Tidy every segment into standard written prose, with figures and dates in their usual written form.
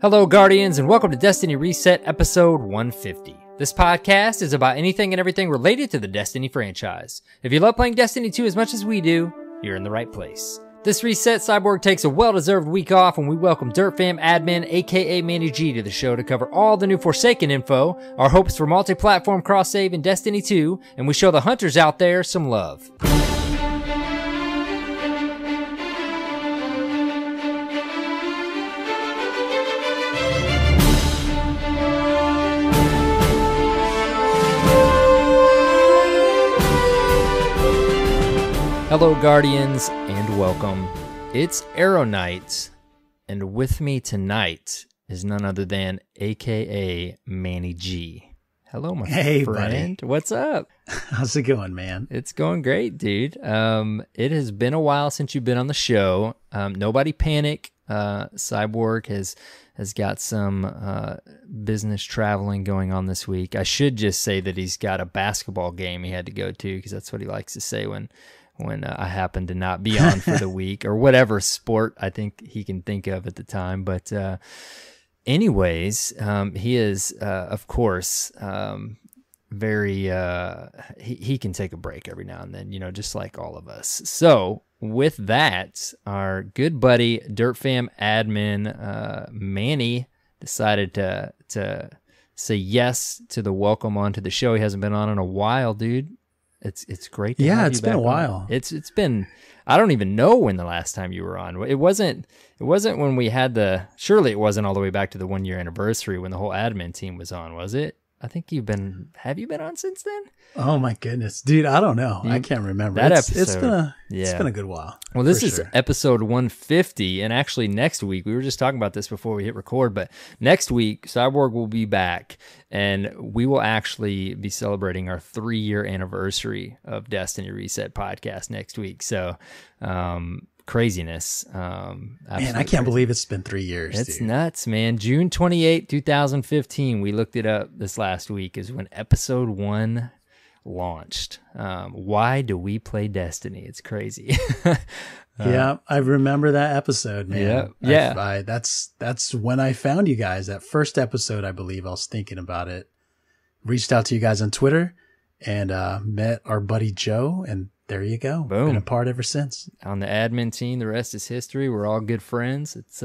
Hello, Guardians, and welcome to Destiny Reset episode 150. This podcast is about anything and everything related to the Destiny franchise. If you love playing Destiny 2 as much as we do, you're in the right place. This reset, Cyborg takes a well-deserved week off, and we welcome Dirt Fam admin, aka KaManaG, to the show to cover all the new Forsaken info, our hopes for multi-platform cross-save in Destiny 2, and we show the hunters out there some love. Hello, Guardians, and welcome. It's AER0KNIGHT, and with me tonight is none other than aka KaManaG. Hello, my friend. Buddy. What's up? How's it going, man? It's going great, dude. It has been a while since you've been on the show. Nobody panic. Cyborg has got some business traveling going on this week. I should just say that he's got a basketball game he had to go to, because that's what he likes to say when I happen to not be on for the week, or whatever sport I think he can think of at the time. But anyways, he is, of course, very, he can take a break every now and then, you know, just like all of us. So with that, our good buddy, Dirt Fam admin, Manny, decided to say yes to the welcome onto the show. He hasn't been on in a while, dude. It's great to have you it's been a while. It's been, I don't even know when the last time you were on. It wasn't when we had surely it wasn't all the way back to the 1 year anniversary when the whole admin team was on, was it? I think have you been on since then? Oh my goodness, dude, I don't know. I can't remember. It's been a good while. Well, this is episode 150, and actually next week, we were just talking about this before we hit record, but next week Cyborg will be back, and we will actually be celebrating our 3-year anniversary of Destiny Reset podcast next week. So, craziness. Man, I can't believe it's been 3 years. It's nuts, man. June 28, 2015. We looked it up this last week, is when episode 1 launched. Why do we play Destiny? It's crazy. Yeah, I remember that episode, man. Yeah. That's when I found you guys. That first episode, I believe. I was thinking about it. Reached out to you guys on Twitter and met our buddy Joe, and there you go. Boom. Been a part ever since. On the admin team, the rest is history. We're all good friends. It's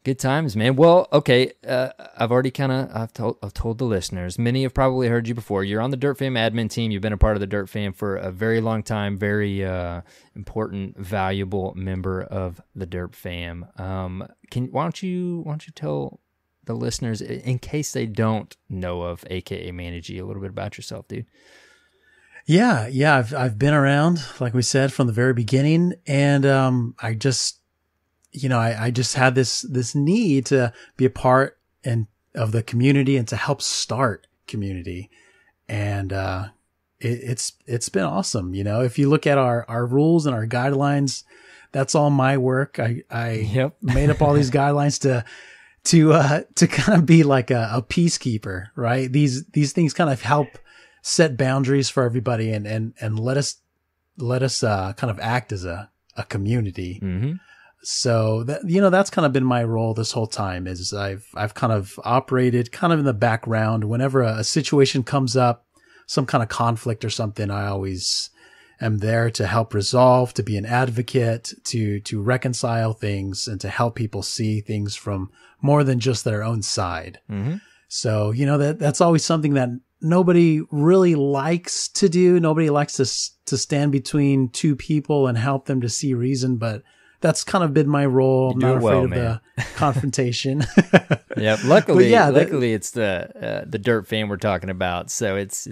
good times, man. Well, okay, I've already I've told the listeners. Many have probably heard you before. You're on the Dirt Fam admin team. You've been a part of the Dirt Fam for a very long time. Very important, valuable member of the Dirt Fam. Why don't you tell the listeners, in case they don't know of aka KaManaG, a little bit about yourself, dude? Yeah. I've been around, like we said, from the very beginning, and I just had this need to be a part of the community and to help start community, and it's been awesome. You know, if you look at our rules and our guidelines, that's all my work. I made up all these guidelines to kind of be like a peacekeeper, right? These things kind of help set boundaries for everybody and let us kind of act as a community. Mm-hmm. So that's kind of been my role this whole time, is I've kind of operated kind of in the background. Whenever a situation comes up, some kind of conflict or something, I always am there to help resolve, to be an advocate, to reconcile things, and to help people see things from more than just their own side. Mm-hmm. So, that's always something that nobody really likes to do. Nobody likes to stand between two people and help them to see reason, but that's kind of been my role. I'm not afraid of the confrontation. Yep. Luckily, it's the Dirt Fam we're talking about, so it's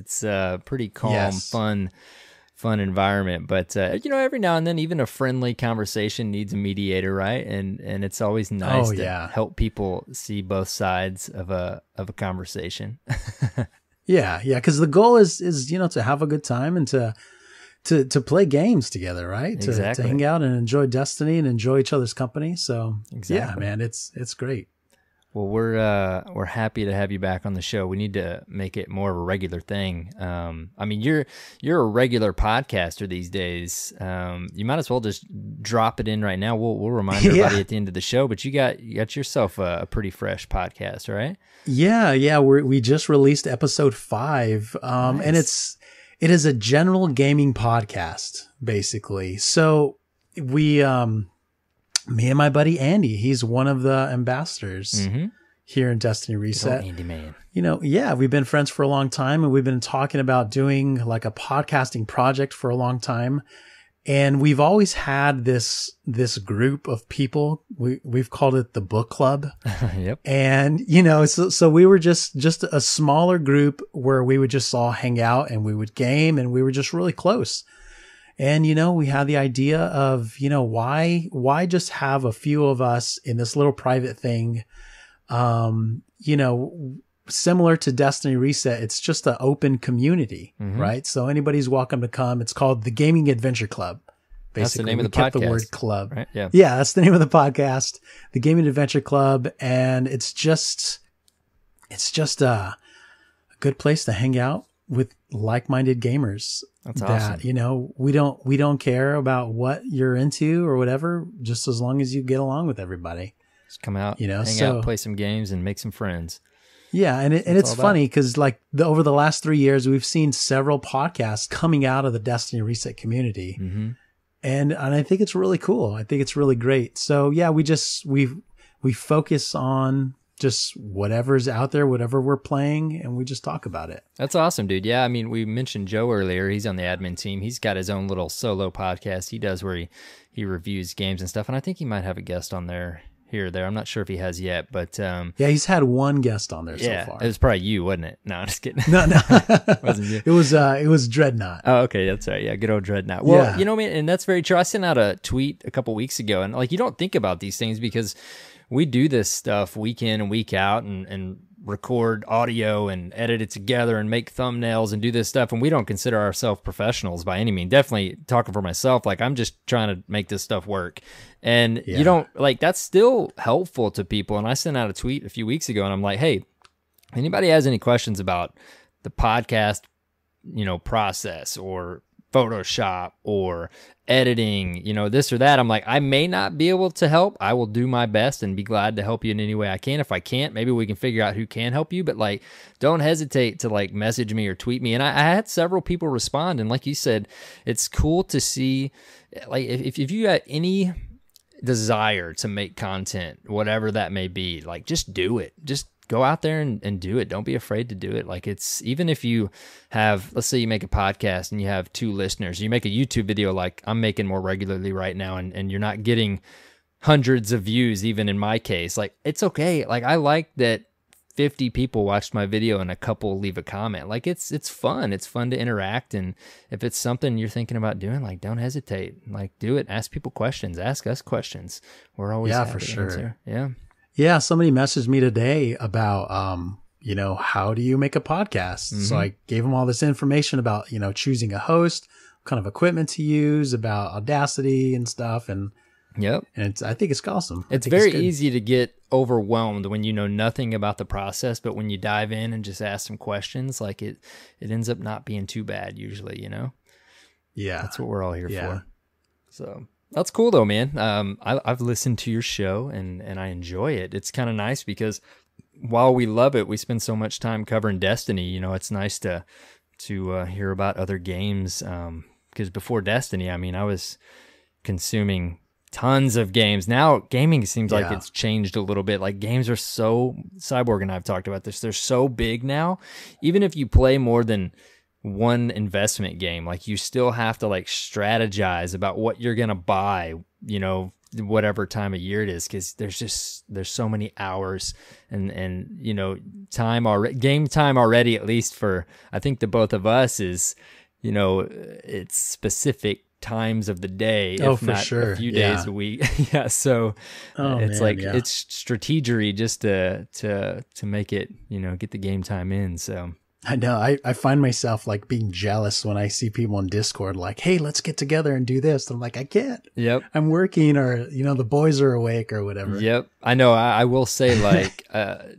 pretty calm, fun environment. But every now and then, even a friendly conversation needs a mediator, right? And it's always nice to help people see both sides of a conversation. Yeah, because the goal is to have a good time and to play games together, right? Exactly. To hang out and enjoy Destiny and enjoy each other's company. So exactly. Yeah, man, it's great. Well, we're happy to have you back on the show. We need to make it more of a regular thing. I mean, you're a regular podcaster these days. You might as well just drop it in right now. We'll remind everybody at the end of the show. But you got yourself a pretty fresh podcast, right? Yeah. We just released episode 5, Nice. and it is a general gaming podcast, basically. So we me and my buddy Andy, he's one of the ambassadors here in Destiny Reset. Andy man. We've been friends for a long time, and we've been talking about doing like a podcasting project for a long time. And we've always had this group of people. We've called it the book club. Yep. And, so we were just a smaller group where we would just all hang out and we would game, and we were just really close. And, we had the idea of, why just have a few of us in this little private thing? Similar to Destiny Reset, it's just an open community, right? So anybody's welcome to come. It's called the Gaming Adventure Club. Basically, that's the name of the kept podcast. The word club, right? Yeah, that's the name of the podcast, the Gaming Adventure Club, and it's just a good place to hang out with like-minded gamers. That's awesome. We don't care about what you're into or whatever, just as long as you get along with everybody. Just come out, hang out, play some games, and make some friends. Yeah, and it's funny because over the last 3 years, we've seen several podcasts coming out of the Destiny Reset community, and I think it's really cool. I think it's really great. So yeah, we focus on just whatever's out there, whatever we're playing, and we just talk about it. That's awesome, dude. Yeah, I mean, we mentioned Joe earlier. He's on the admin team. He's got his own little solo podcast he does where he reviews games and stuff, and I think he might have a guest on there. Here or there. I'm not sure if he has yet, but he's had one guest on there so far. It was probably you, wasn't it? No, I'm just kidding. No. Wasn't you? It was Dreadnought. Oh, okay, that's right. Yeah, good old Dreadnought. Well, man, and that's very true. I sent out a tweet a couple weeks ago, and you don't think about these things because we do this stuff week in and week out and record audio and edit it together and make thumbnails and do this stuff, and we don't consider ourselves professionals by any means. Definitely talking for myself, I'm just trying to make this stuff work, and you don't that's still helpful to people. And I sent out a tweet a few weeks ago, and I'm like, hey, anybody has any questions about the podcast process or Photoshop or editing, this or that, I'm like, I may not be able to help. I will do my best and be glad to help you in any way I can. If I can't, maybe we can figure out who can help you, but don't hesitate to message me or tweet me. And I had several people respond, and like you said, it's cool to see if you got any desire to make content, whatever that may be, just do it. Just go out there and do it. Don't be afraid to do it. It's even if you have, let's say you make a podcast and you have 2 listeners, you make a YouTube video like I'm making more regularly right now, and you're not getting hundreds of views, even in my case, it's okay. I like that 50 people watched my video and a couple leave a comment. It's fun. It's fun to interact. And if it's something you're thinking about doing, don't hesitate. Do it. Ask people questions. Ask us questions. We're always happy for to sure. answer. Yeah. Yeah, somebody messaged me today about, how do you make a podcast? So I gave them all this information about, choosing a host, what kind of equipment to use, about Audacity and stuff. And I think it's awesome. It's very easy to get overwhelmed when you know nothing about the process, but when you dive in and just ask some questions, it ends up not being too bad usually, Yeah. That's what we're all here for. So that's cool though, man. I've listened to your show and I enjoy it. It's kind of nice because while we love it, we spend so much time covering Destiny. It's nice to hear about other games. Because before Destiny, I was consuming tons of games. Now gaming seems like it's changed a little bit. Games are so, Cyborg and I've talked about this, they're so big now. Even if you play more than one investment game, you still have to strategize about what you're gonna buy, whatever time of year it is, because there's so many hours and game time already, at least for I think the both of us is it's specific times of the day, if not a few days a week. So it's it's strategery just to make it get the game time in. So I know. I find myself like being jealous when I see people in Discord like, hey, let's get together and do this. And I'm like, I can't. Yep. I'm working, or, you know, the boys are awake or whatever. Yep. I know. I will say, like,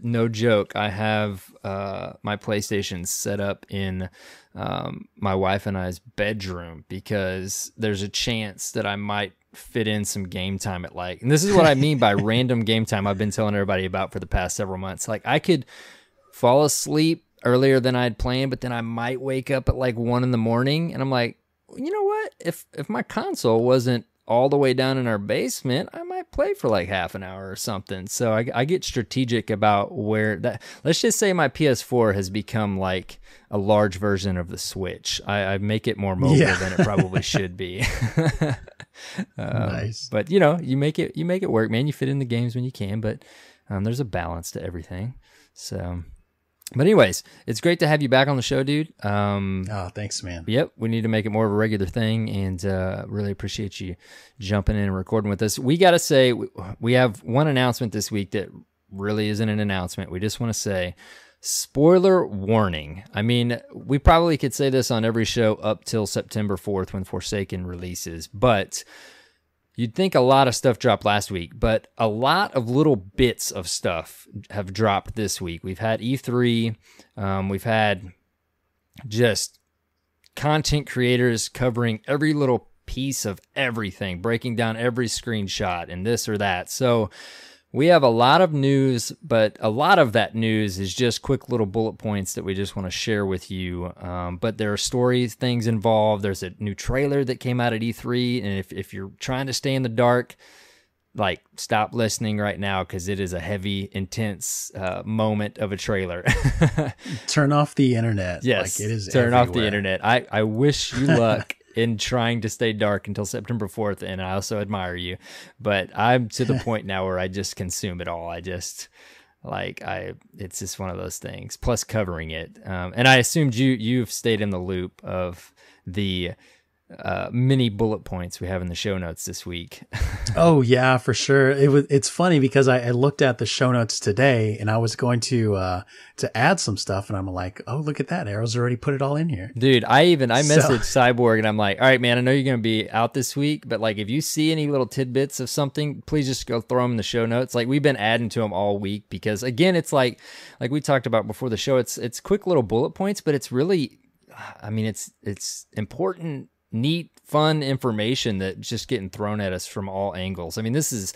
no joke, I have my PlayStation set up in my wife and I's bedroom because there's a chance that I might fit in some game time at like, and this is what I mean by random game time I've been telling everybody about for the past several months. Like, I could fall asleep earlier than I'd planned, but then I might wake up at like 1 a.m. and I'm like, you know what? If my console wasn't all the way down in our basement, I might play for like half an hour or something. So I get strategic about where that, let's just say my PS4 has become like a large version of the Switch. I make it more mobile than it probably should be. Nice. But you know, you make it work, man. You fit in the games when you can, but there's a balance to everything. So, but anyways, it's great to have you back on the show, dude. Oh, thanks, man. Yep, we need to make it more of a regular thing, and really appreciate you jumping in and recording with us. We got to say, we have one announcement this week that really isn't an announcement. We just want to say, spoiler warning. I mean, we probably could say this on every show up till September 4th when Forsaken releases, but you'd think a lot of stuff dropped last week, but a lot of little bits of stuff have dropped this week. We've had E3. We've had just content creators covering every little piece of everything, breaking down every screenshot and this or that. So we have a lot of news, but a lot of that news is just quick little bullet points that we just want to share with you. But there are stories, things involved. There's a new trailer that came out at E3. And if you're trying to stay in the dark, like, stop listening right now, because it is a heavy, intense moment of a trailer. Turn off the internet. Yes, like, it is turn everywhere. off the internet. I wish you luck in trying to stay dark until September 4th, and I also admire you. But I'm to the point now where I just consume it all. It's just one of those things. Plus covering it, and I assumed you've stayed in the loop of the many bullet points we have in the show notes this week. Oh yeah, for sure. It's funny because I looked at the show notes today and I was going to add some stuff, and I'm like, oh, look at that. Arrow's already put it all in here. Dude, I messaged Cyborg and I'm like, all right, man, I know you're going to be out this week, but like, if you see any little tidbits of something, please just go throw them in the show notes. Like, we've been adding to them all week because, again, it's like we talked about before the show, it's quick little bullet points, but it's really, I mean, it's important, neat, fun information that's just getting thrown at us from all angles. I mean, these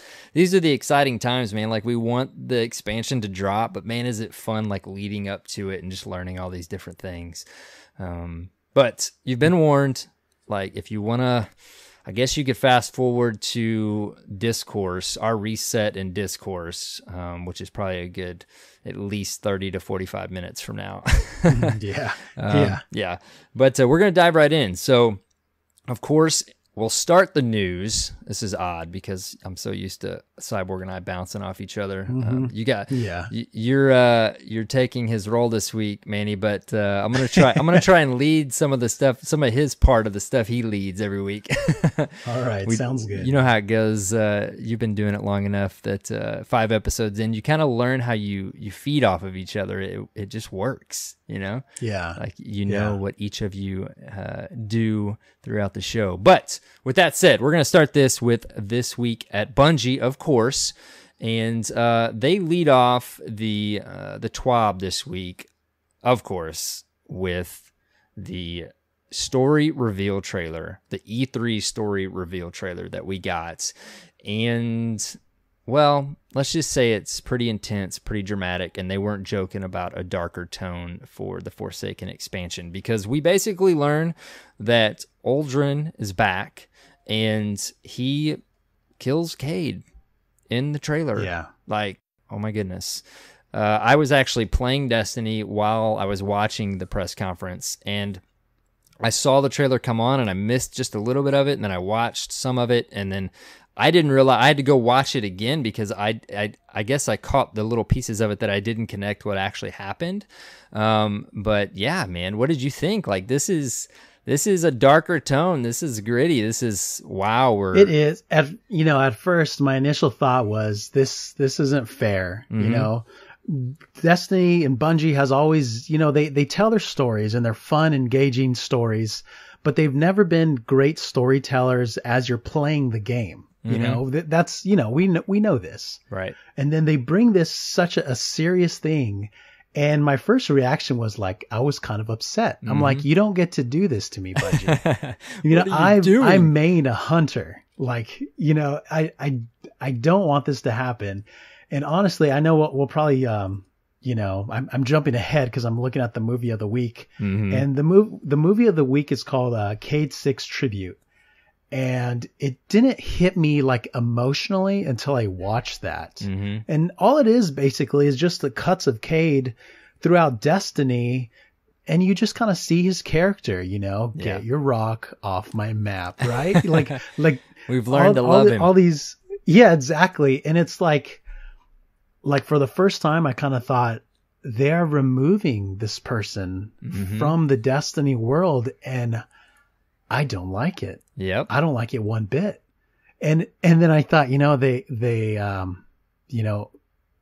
are the exciting times, man. Like, we want the expansion to drop, but man, is it fun, like, leading up to it and just learning all these different things. But you've been warned. Like, if you want to, I guess you could fast forward to Discourse, our reset in Discourse, which is probably a good at least 30 to 45 minutes from now. Yeah. But we're going to dive right in. So, of course, we'll start the news. This is odd because I'm so used to Cyborg and I bouncing off each other. You're taking his role this week, Manny, but I'm gonna try and lead some of the stuff, some of his part of the stuff he leads every week. All right, sounds good. You know how it goes. You've been doing it long enough that 5 episodes in, you kind of learn how you feed off of each other. It just works, you know? Yeah. Like, you know what each of you do throughout the show. But with that said, we're going to start this with this week at Bungie, of course. And they lead off the TWAB this week, of course, with the story reveal trailer, the E3 story reveal trailer that we got. And, well, let's just say it's pretty intense, pretty dramatic, and they weren't joking about a darker tone for the Forsaken expansion, because we basically learn that Uldren is back, and he kills Kaede in the trailer. Yeah. Like, oh my goodness. I was actually playing Destiny while I was watching the press conference, and I saw the trailer come on, and I missed just a little bit of it, and then I watched some of it, and then I didn't realize I had to go watch it again because I guess I caught the little pieces of it that I didn't connect what actually happened. But yeah, man, what did you think? Like, this is a darker tone. This is gritty. This is, wow. It is. At first my initial thought was this isn't fair. Mm-hmm. You know, Destiny and Bungie has always, they tell their stories and they're fun, engaging stories, but they've never been great storytellers as you're playing the game. That's, we know this. Right. And then they bring this such a serious thing. And my first reaction was like, I was kind of upset. I'm like, you don't get to do this to me, Bungie. I main a hunter. Like, I don't want this to happen. And honestly, I know what we'll probably, I'm jumping ahead because I'm looking at the movie of the week. And the movie of the week is called Kaede 6 Tribute. And it didn't hit me like emotionally until I watched that. And all it is basically is just the cuts of Kaede throughout Destiny. And you just kind of see his character, get your rock off my map, right? like we've learned to love him. All these. Yeah, exactly. And it's like for the first time, I kind of thought they're removing this person from the Destiny world. And I don't like it. Yep. I don't like it one bit. And then I thought, they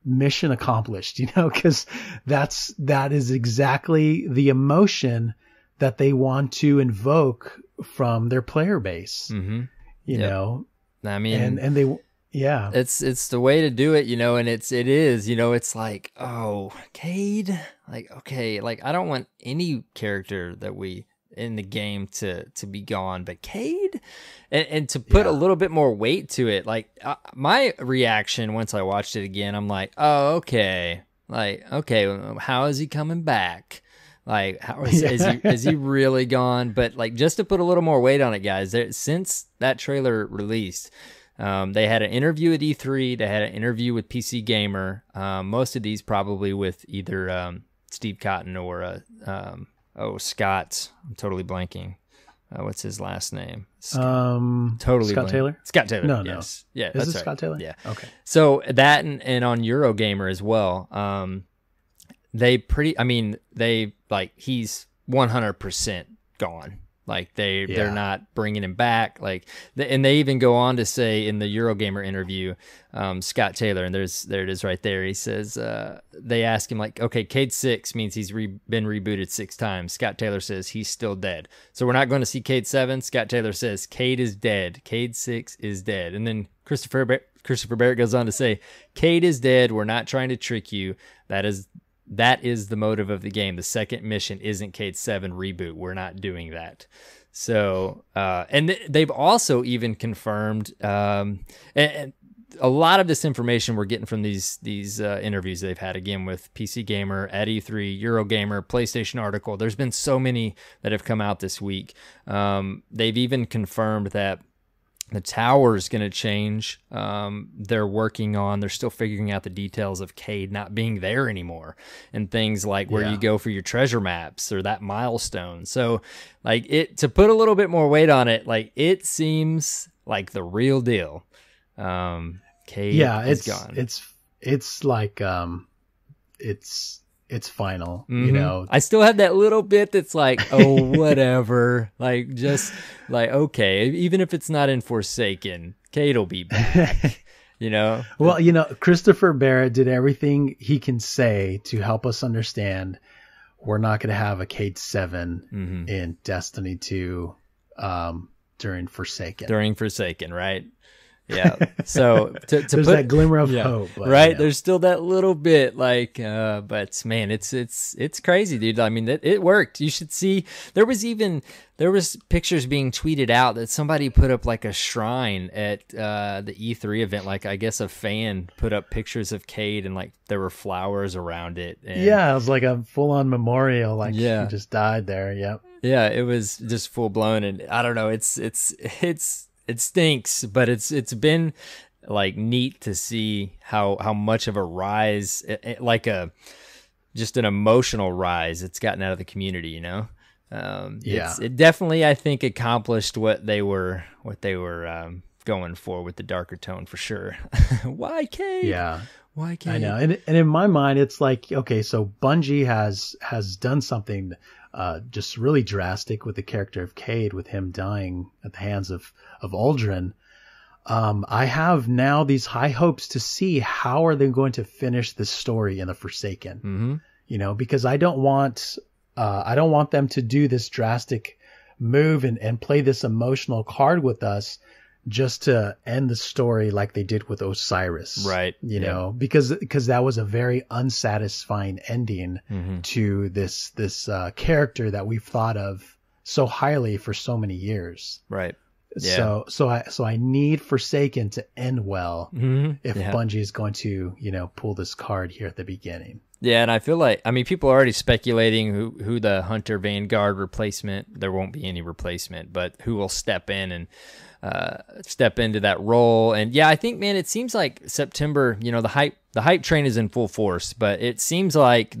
mission accomplished, cause that is exactly the emotion that they want to invoke from their player base, you know, I mean, and they, yeah, it's the way to do it, and it is, it's like, oh, Kaede, like, okay, like I don't want any character that we in the game to be gone, but Kaede, and to put a little bit more weight to it, like my reaction once I watched it again, I'm like, oh, okay, how is he coming back? Like, how is he really gone? But like, just to put a little more weight on it, guys, since that trailer released, they had an interview at E3, they had an interview with PC Gamer, most of these probably with either Steve Cotton or Scott. I'm totally blanking. What's his last name? Totally Scott Taylor? Scott Taylor. No, yes. Yeah, Is that's it right. Scott Taylor? Yeah. Okay. So that and on Eurogamer as well. He's 100% gone. Like they're not bringing him back. Like, and they even go on to say in the Eurogamer interview, Scott Taylor, and there it is right there. He says, they ask him like, okay, Kaede 6 means he's been rebooted 6 times. Scott Taylor says he's still dead. So we're not going to see Kaede 7. Scott Taylor says Kaede is dead. Kaede 6 is dead. And then Christopher Barrett goes on to say, Kaede is dead. We're not trying to trick you. That is the motive of the game. The second mission isn't Kaede 7 reboot. We're not doing that. So, and they've also even confirmed, and a lot of this information we're getting from these interviews they've had, again, with PC Gamer, at E3, Eurogamer, PlayStation article. There's been so many that have come out this week. They've even confirmed that the tower is going to change. They're still figuring out the details of Kaede not being there anymore, and things like where you go for your treasure maps or that milestone. So like to put a little bit more weight on it, like it seems like the real deal. Kaede is gone. It's like, it's final, you know. I still have that little bit that's like, oh, whatever. Like, just like, okay, even if it's not in Forsaken, Kaede will be back, Well, Christopher Barrett did everything he can say to help us understand we're not going to have a Kaede 7 in Destiny 2 during Forsaken. During Forsaken, right? Yeah. So to there's that glimmer of hope, but, right? There's still that little bit, like, but man, it's crazy, dude. I mean, it worked. You should see. There was pictures being tweeted out that somebody put up like a shrine at the E3 event. Like, I guess a fan put up pictures of Kaede and like there were flowers around it. And, it was like a full-on memorial. Like, he just died there. Yep. Yeah, it was just full blown, and I don't know. It stinks, but it's been like neat to see how much of a rise, like just an emotional rise, it's gotten out of the community. It definitely, I think, accomplished what they were going for with the darker tone, for sure. Why Kaede? Yeah. Why Kaede? I know, and in my mind, it's like, okay, so Bungie has done something just really drastic with the character of Kaede, with him dying at the hands of Aldrin. I have now these high hopes to see how are they going to finish this story in the Forsaken. Mm-hmm. You know, because I don't want them to do this drastic move and play this emotional card with us just to end the story like they did with Osiris. Right. You know, because that was a very unsatisfying ending to this character that we've thought of so highly for so many years. Right. Yeah. So I need Forsaken to end well if Yeah. Bungie is going to, you know, pull this card here at the beginning. Yeah, and I feel like, I mean, people are already speculating who the Hunter Vanguard replacement, there won't be any replacement, but who will step in and step into that role. And yeah, I think, man, it seems like September, you know, the hype train is in full force, but it seems like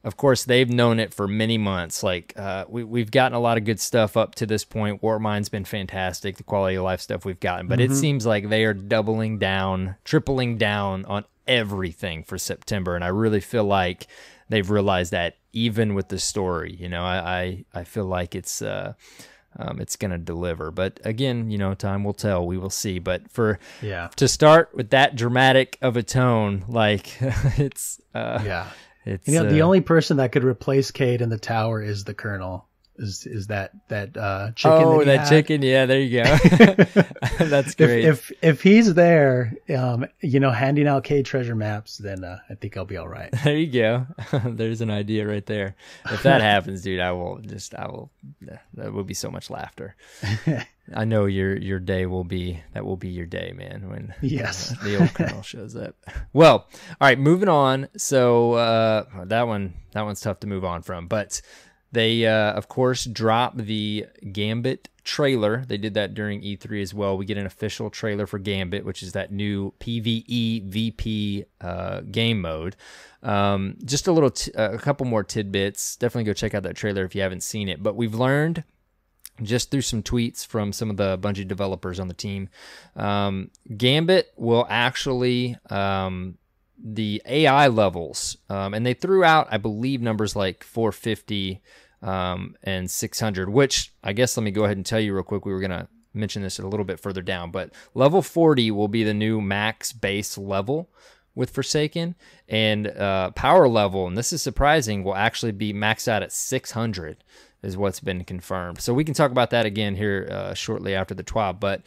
of course, they've known it for many months. Like we've gotten a lot of good stuff up to this point. Warmind's been fantastic, the quality of life stuff we've gotten, but it seems like they are doubling down, tripling down on everything for September, and I really feel like they've realized that even with the story, you know, I feel like it's gonna deliver. But again, you know, time will tell. We will see. But to start with that dramatic of a tone, like it's It's, you know, the only person that could replace Kaede in the tower is the Colonel. Is that chicken? Oh, that had. chicken! Yeah, there you go. That's great. If he's there, you know, handing out Kaede treasure maps, then I think I'll be all right. There you go. There's an idea right there. If that happens, dude, I will. That would be so much laughter. I know your day will be your day, man. When the old Colonel shows up. Well, all right, moving on. So that one's tough to move on from, but. They, of course, drop the Gambit trailer. They did that during E3 as well. We get an official trailer for Gambit, which is that new PvE VP game mode. Just a couple more tidbits. Definitely go check out that trailer if you haven't seen it. But we've learned, just through some tweets from some of the Bungie developers on the team, Gambit will actually... the AI levels, and they threw out, I believe, numbers like 450 and 600, which I guess let me go ahead and tell you real quick. We were going to mention this a little bit further down, but level 40 will be the new max base level with Forsaken, and power level, and this is surprising, will actually be maxed out at 600 is what's been confirmed. So we can talk about that again here shortly after the TWAB, but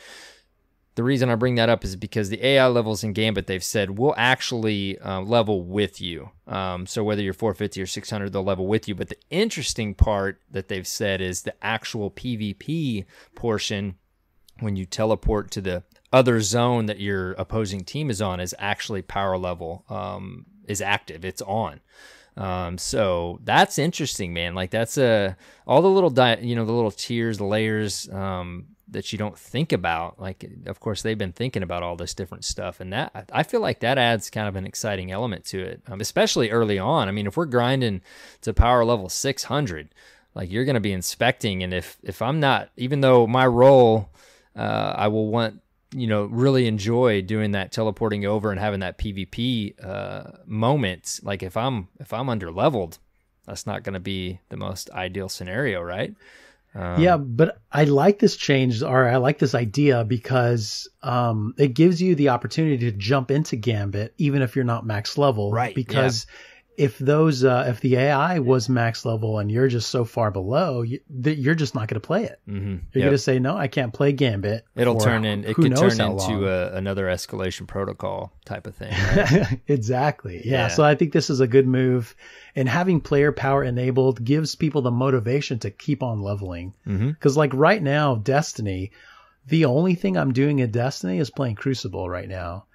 the reason I bring that up is because the AI levels in Gambit, they've said, will actually level with you. So whether you're 450 or 600, they'll level with you. But the interesting part that they've said is the actual PvP portion, when you teleport to the other zone that your opposing team is on, is actually power level, is active. It's on. So that's interesting, man. Like that's all the little, the little tiers, the layers, that you don't think about. Like, of course, they've been thinking about all this different stuff, and that I feel like that adds kind of an exciting element to it, especially early on. I mean, if we're grinding to power level 600, like you're going to be inspecting, and if I'm not, even though my role, I will want, really enjoy doing that teleporting over and having that PvP moment. Like if I'm under leveled, that's not going to be the most ideal scenario, right? Yeah, but I like this change, or I like this idea because it gives you the opportunity to jump into Gambit even if you're not max level. Right. Because if the AI was max level and you're just so far below, you're just not going to play it. Mm-hmm. You're going to say, no, I can't play Gambit. It could turn into another escalation protocol type of thing. Right? Exactly. Yeah. So I think this is a good move. And having player power enabled gives people the motivation to keep on leveling. Because like right now, Destiny, the only thing I'm doing in Destiny is playing Crucible right now.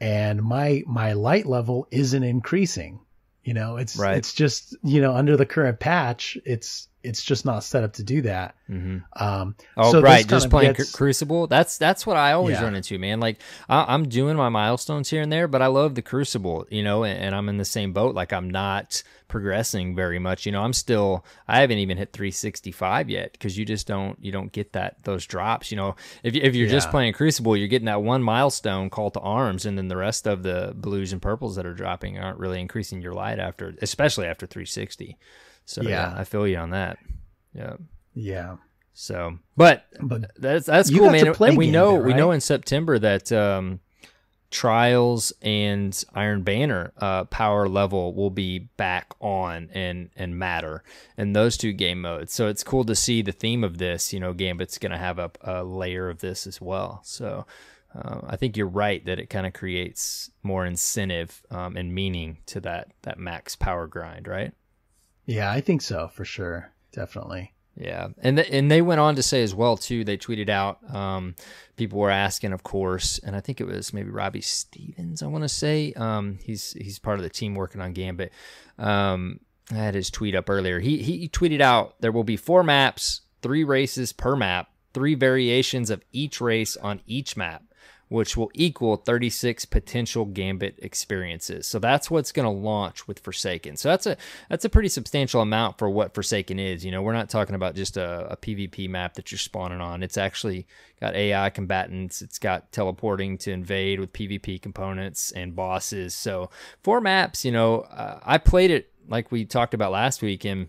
And my light level isn't increasing. It's just, under the current patch, it's just not set up to do that. Just playing Crucible. That's what I always run into, man. Like I'm doing my milestones here and there, but I love the Crucible, and I'm in the same boat. Like I'm not progressing very much. I haven't even hit 365 yet because you just don't get those drops. If you're just playing Crucible, you're getting that one milestone call to arms, and then the rest of the blues and purples that are dropping aren't really increasing your light especially after 360. So yeah, I feel you on that. Yeah. So, but that's you cool, got man. to play And we Gambit, right? know in September that Trials and Iron Banner power level will be back on and matter in those two game modes. So it's cool to see the theme of this. You know, Gambit's going to have a layer of this as well. So I think you're right that it kind of creates more incentive and meaning to that max power grind, right? Yeah, I think so, for sure. Definitely. Yeah, and they went on to say as well too. They tweeted out, people were asking, of course, and I think it was maybe Robbie Stevens. I want to say he's part of the team working on Gambit. I had his tweet up earlier. He tweeted out there will be 4 maps, 3 races per map, 3 variations of each race on each map, which will equal 36 potential Gambit experiences. So that's what's going to launch with Forsaken. So that's a pretty substantial amount for what Forsaken is. You know, we're not talking about just a PvP map that you're spawning on. It's actually got AI combatants. It's got teleporting to invade with PvP components and bosses. So 4 maps, you know, I played it like we talked about last week, and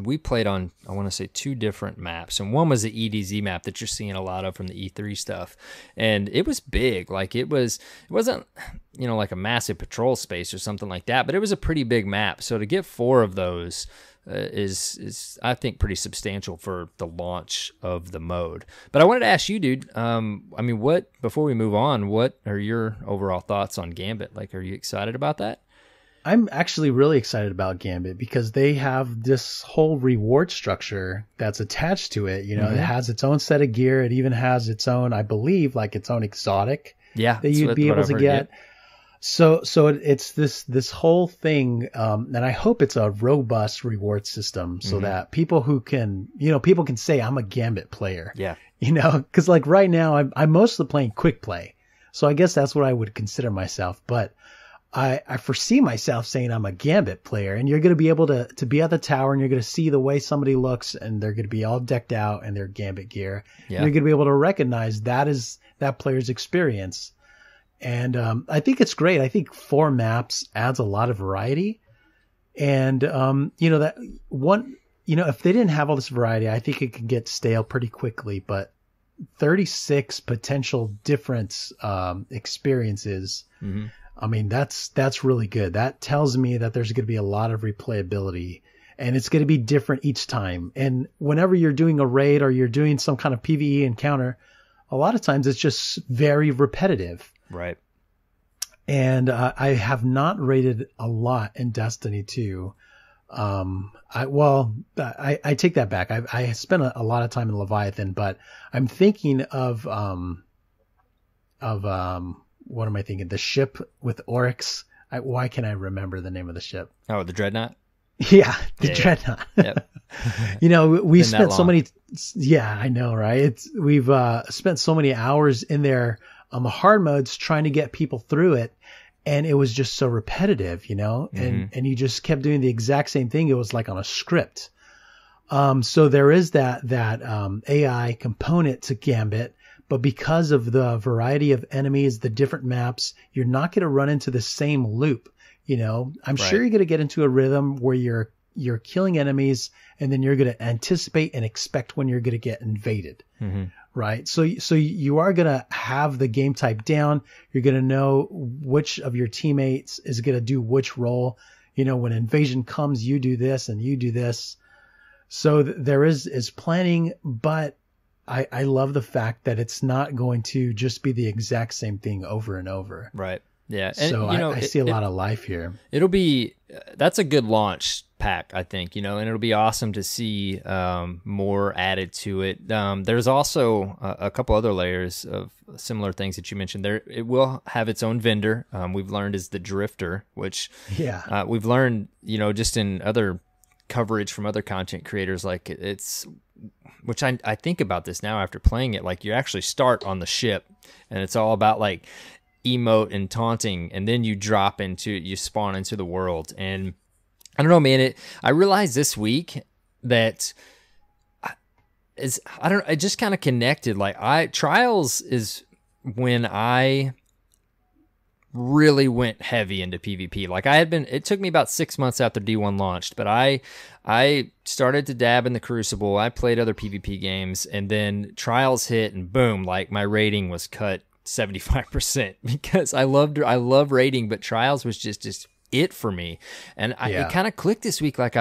we played on, I want to say, 2 different maps. And one was the EDZ map that you're seeing a lot of from the E3 stuff. And it was big. Like it wasn't, you know, like a massive patrol space or something like that, but it was a pretty big map. So to get 4 of those is I think pretty substantial for the launch of the mode. But I wanted to ask you, dude, I mean, before we move on, what are your overall thoughts on Gambit? Like, are you excited about that? I'm actually really excited about Gambit because they have this whole reward structure that's attached to it. You know, It has its own set of gear. It even has its own, I believe, like its own exotic that you'd be able to get. So it's this whole thing, and I hope it's a robust reward system so that people can say I'm a Gambit player. Yeah. You know, because like right now I'm mostly playing quick play, so I guess that's what I would consider myself, but I foresee myself saying I'm a Gambit player, and you're going to be able to be at the tower, and you're going to see the way somebody looks, and they're going to be all decked out in their Gambit gear. Yeah. And you're going to be able to recognize that is that player's experience. And I think it's great. I think 4 maps adds a lot of variety. And, you know, that one, you know, if they didn't have all this variety, I think it could get stale pretty quickly, but 36 potential different experiences. I mean, that's really good. That tells me that there's going to be a lot of replayability, and it's going to be different each time. And whenever you're doing a raid or you're doing some kind of PvE encounter, a lot of times it's just very repetitive. Right. And I have not raided a lot in Destiny 2. I take that back. I spent a lot of time in Leviathan, but I'm thinking of what am I thinking? The ship with Oryx. Why can't I remember the name of the ship? Oh, the Dreadnought? Yeah, the Dreadnought. Yep. You know, we spent so many. Yeah, I know, right? We've spent so many hours in there on the hard modes trying to get people through it, and it was just so repetitive, you know. And you just kept doing the exact same thing. It was like on a script. So there is that AI component to Gambit. But because of the variety of enemies, the different maps, you're not going to run into the same loop. You know, I'm sure you're going to get into a rhythm where you're killing enemies, and then you're going to anticipate and expect when you're going to get invaded. Right. So you are going to have the game type down. You're going to know which of your teammates is going to do which role. You know, when invasion comes, you do this and you do this. So there is planning, but I love the fact that it's not going to just be the exact same thing over and over. Right. Yeah. And, so you know, I see a lot of life here. It'll be, that's a good launch pack, I think, you know, and it'll be awesome to see more added to it. There's also a couple other layers of similar things that you mentioned there. It will have its own vendor. We've learned is the Drifter, which we've learned, you know, just in other coverage from other content creators, like it's, which I think about this now after playing it, like you actually start on the ship and it's all about like emote and taunting, and then you spawn into the world. And I don't know, man, I realized this week that it just kind of connected. Like Trials is when I really went heavy into PvP. Like it took me about 6 months after D1 launched, but I started to dab in the Crucible. I played other PvP games, and then Trials hit, and boom, like my rating was cut 75% because I love raiding, but Trials was just it for me. And it kind of clicked this week. Like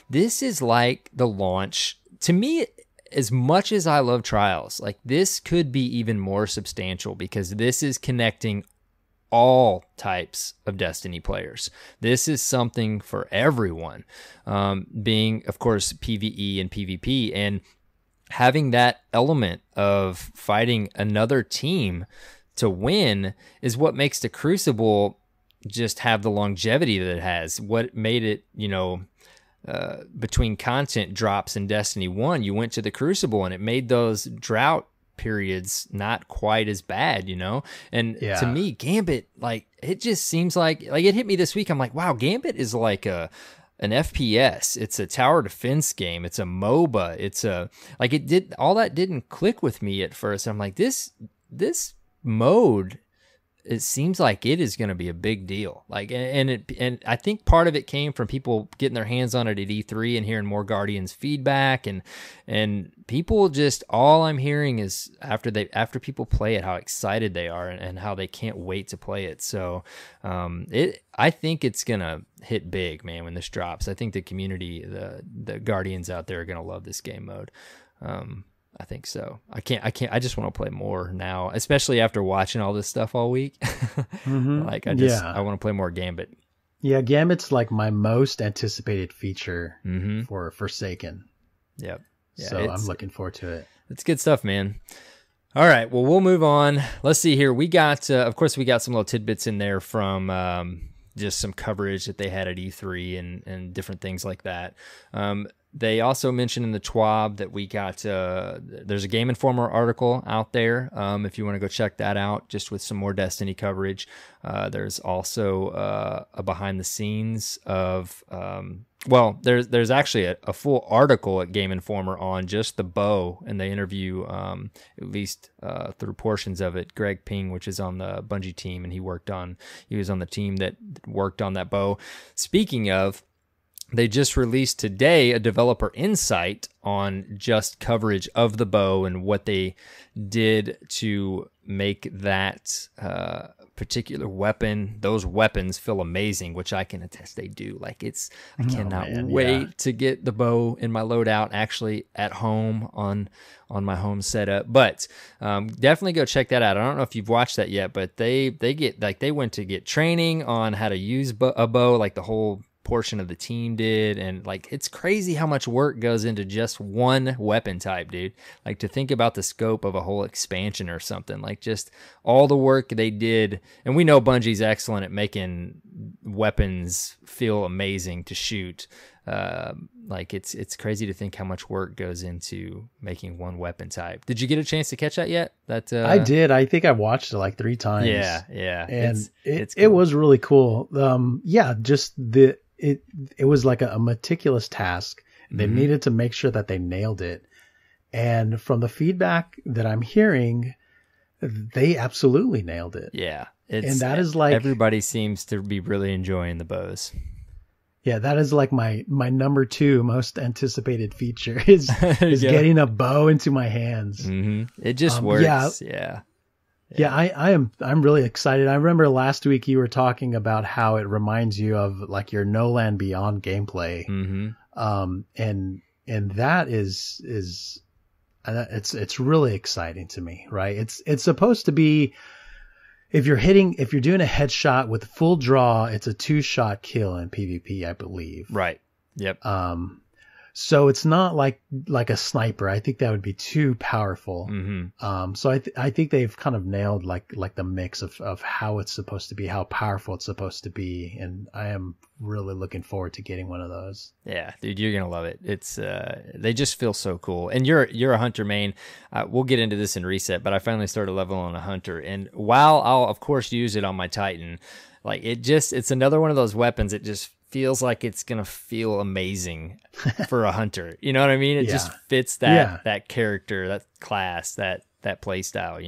this is like the launch to me. As much as I love Trials, like this could be even more substantial because this is connecting all types of Destiny players. This is something for everyone, being, of course, PvE and PvP, and having that element of fighting another team to win is what makes the Crucible just have the longevity that it has. What made it, between content drops in Destiny 1, you went to the Crucible and it made those drought periods not quite as bad, And to me, Gambit, like, it just seems like it hit me this week. I'm like, wow, Gambit is like an FPS. It's a tower defense game. It's a MOBA. It's all that didn't click with me at first. I'm like, this mode, it seems like it is going to be a big deal. Like, and I think part of it came from people getting their hands on it at E3 and hearing more Guardians feedback, and people just, all I'm hearing is after people play it, how excited they are and how they can't wait to play it. So, I think it's going to hit big, man, when this drops. I think the community, the Guardians out there are going to love this game mode. I think so. I just want to play more now, especially after watching all this stuff all week. Like I want to play more Gambit. Yeah. Gambit's like my most anticipated feature for Forsaken. Yep. Yeah, so I'm looking forward to it. It's good stuff, man. All right. Well, we'll move on. Let's see here. We got, of course, we got some little tidbits in there from, just some coverage that they had at E3 and different things like that. They also mentioned in the TWAB that we got, there's a Game Informer article out there if you want to go check that out, just with some more Destiny coverage. There's also a behind the scenes of, there's actually a full article at Game Informer on just the bow, and they interview, at least through portions of it, Greg Ping, which is on the Bungie team, and he was on the team that worked on that bow. Speaking of, they just released today a developer insight on just coverage of the bow and what they did to make that particular weapon, those weapons, feel amazing, which I can attest they do. Like I cannot wait to get the bow in my loadout actually at home on my home setup. But definitely go check that out. I don't know if you've watched that yet, but they went to get training on how to use a bow, like the whole portion of the team did, and like it's crazy how much work goes into just one weapon type, dude. Like, to think about the scope of a whole expansion or something, like just all the work they did. And we know Bungie's excellent at making weapons feel amazing to shoot. Like it's crazy to think how much work goes into making one weapon type. Did you get a chance to catch that yet? I did. I think I watched it like 3 times. Yeah. And it's cool. It was really cool. Just it was like a meticulous task. They needed to make sure that they nailed it. And from the feedback that I'm hearing, they absolutely nailed it. Yeah. And that is like, everybody seems to be really enjoying the bows. Yeah, that is like my number 2 most anticipated feature is getting a bow into my hands. It just works. Yeah. I'm really excited. I remember last week you were talking about how it reminds you of like your No Land Beyond gameplay. And that is it's really exciting to me, right? It's supposed to be, if you're doing a headshot with full draw, it's a 2-shot kill in PvP, I believe. Right. Yep. So it's not like a sniper. I think that would be too powerful. So I think they've kind of nailed like the mix of how it's supposed to be, how powerful it's supposed to be, and I am really looking forward to getting one of those. Yeah, dude, you're gonna love it. It's they just feel so cool. And you're a hunter main. We'll get into this in Reset, but I finally started leveling on a hunter, and while I'll of course use it on my Titan, like it's another one of those weapons. It just feels like it's gonna feel amazing for a hunter. You know what I mean? It just fits that character, that class, that play style. For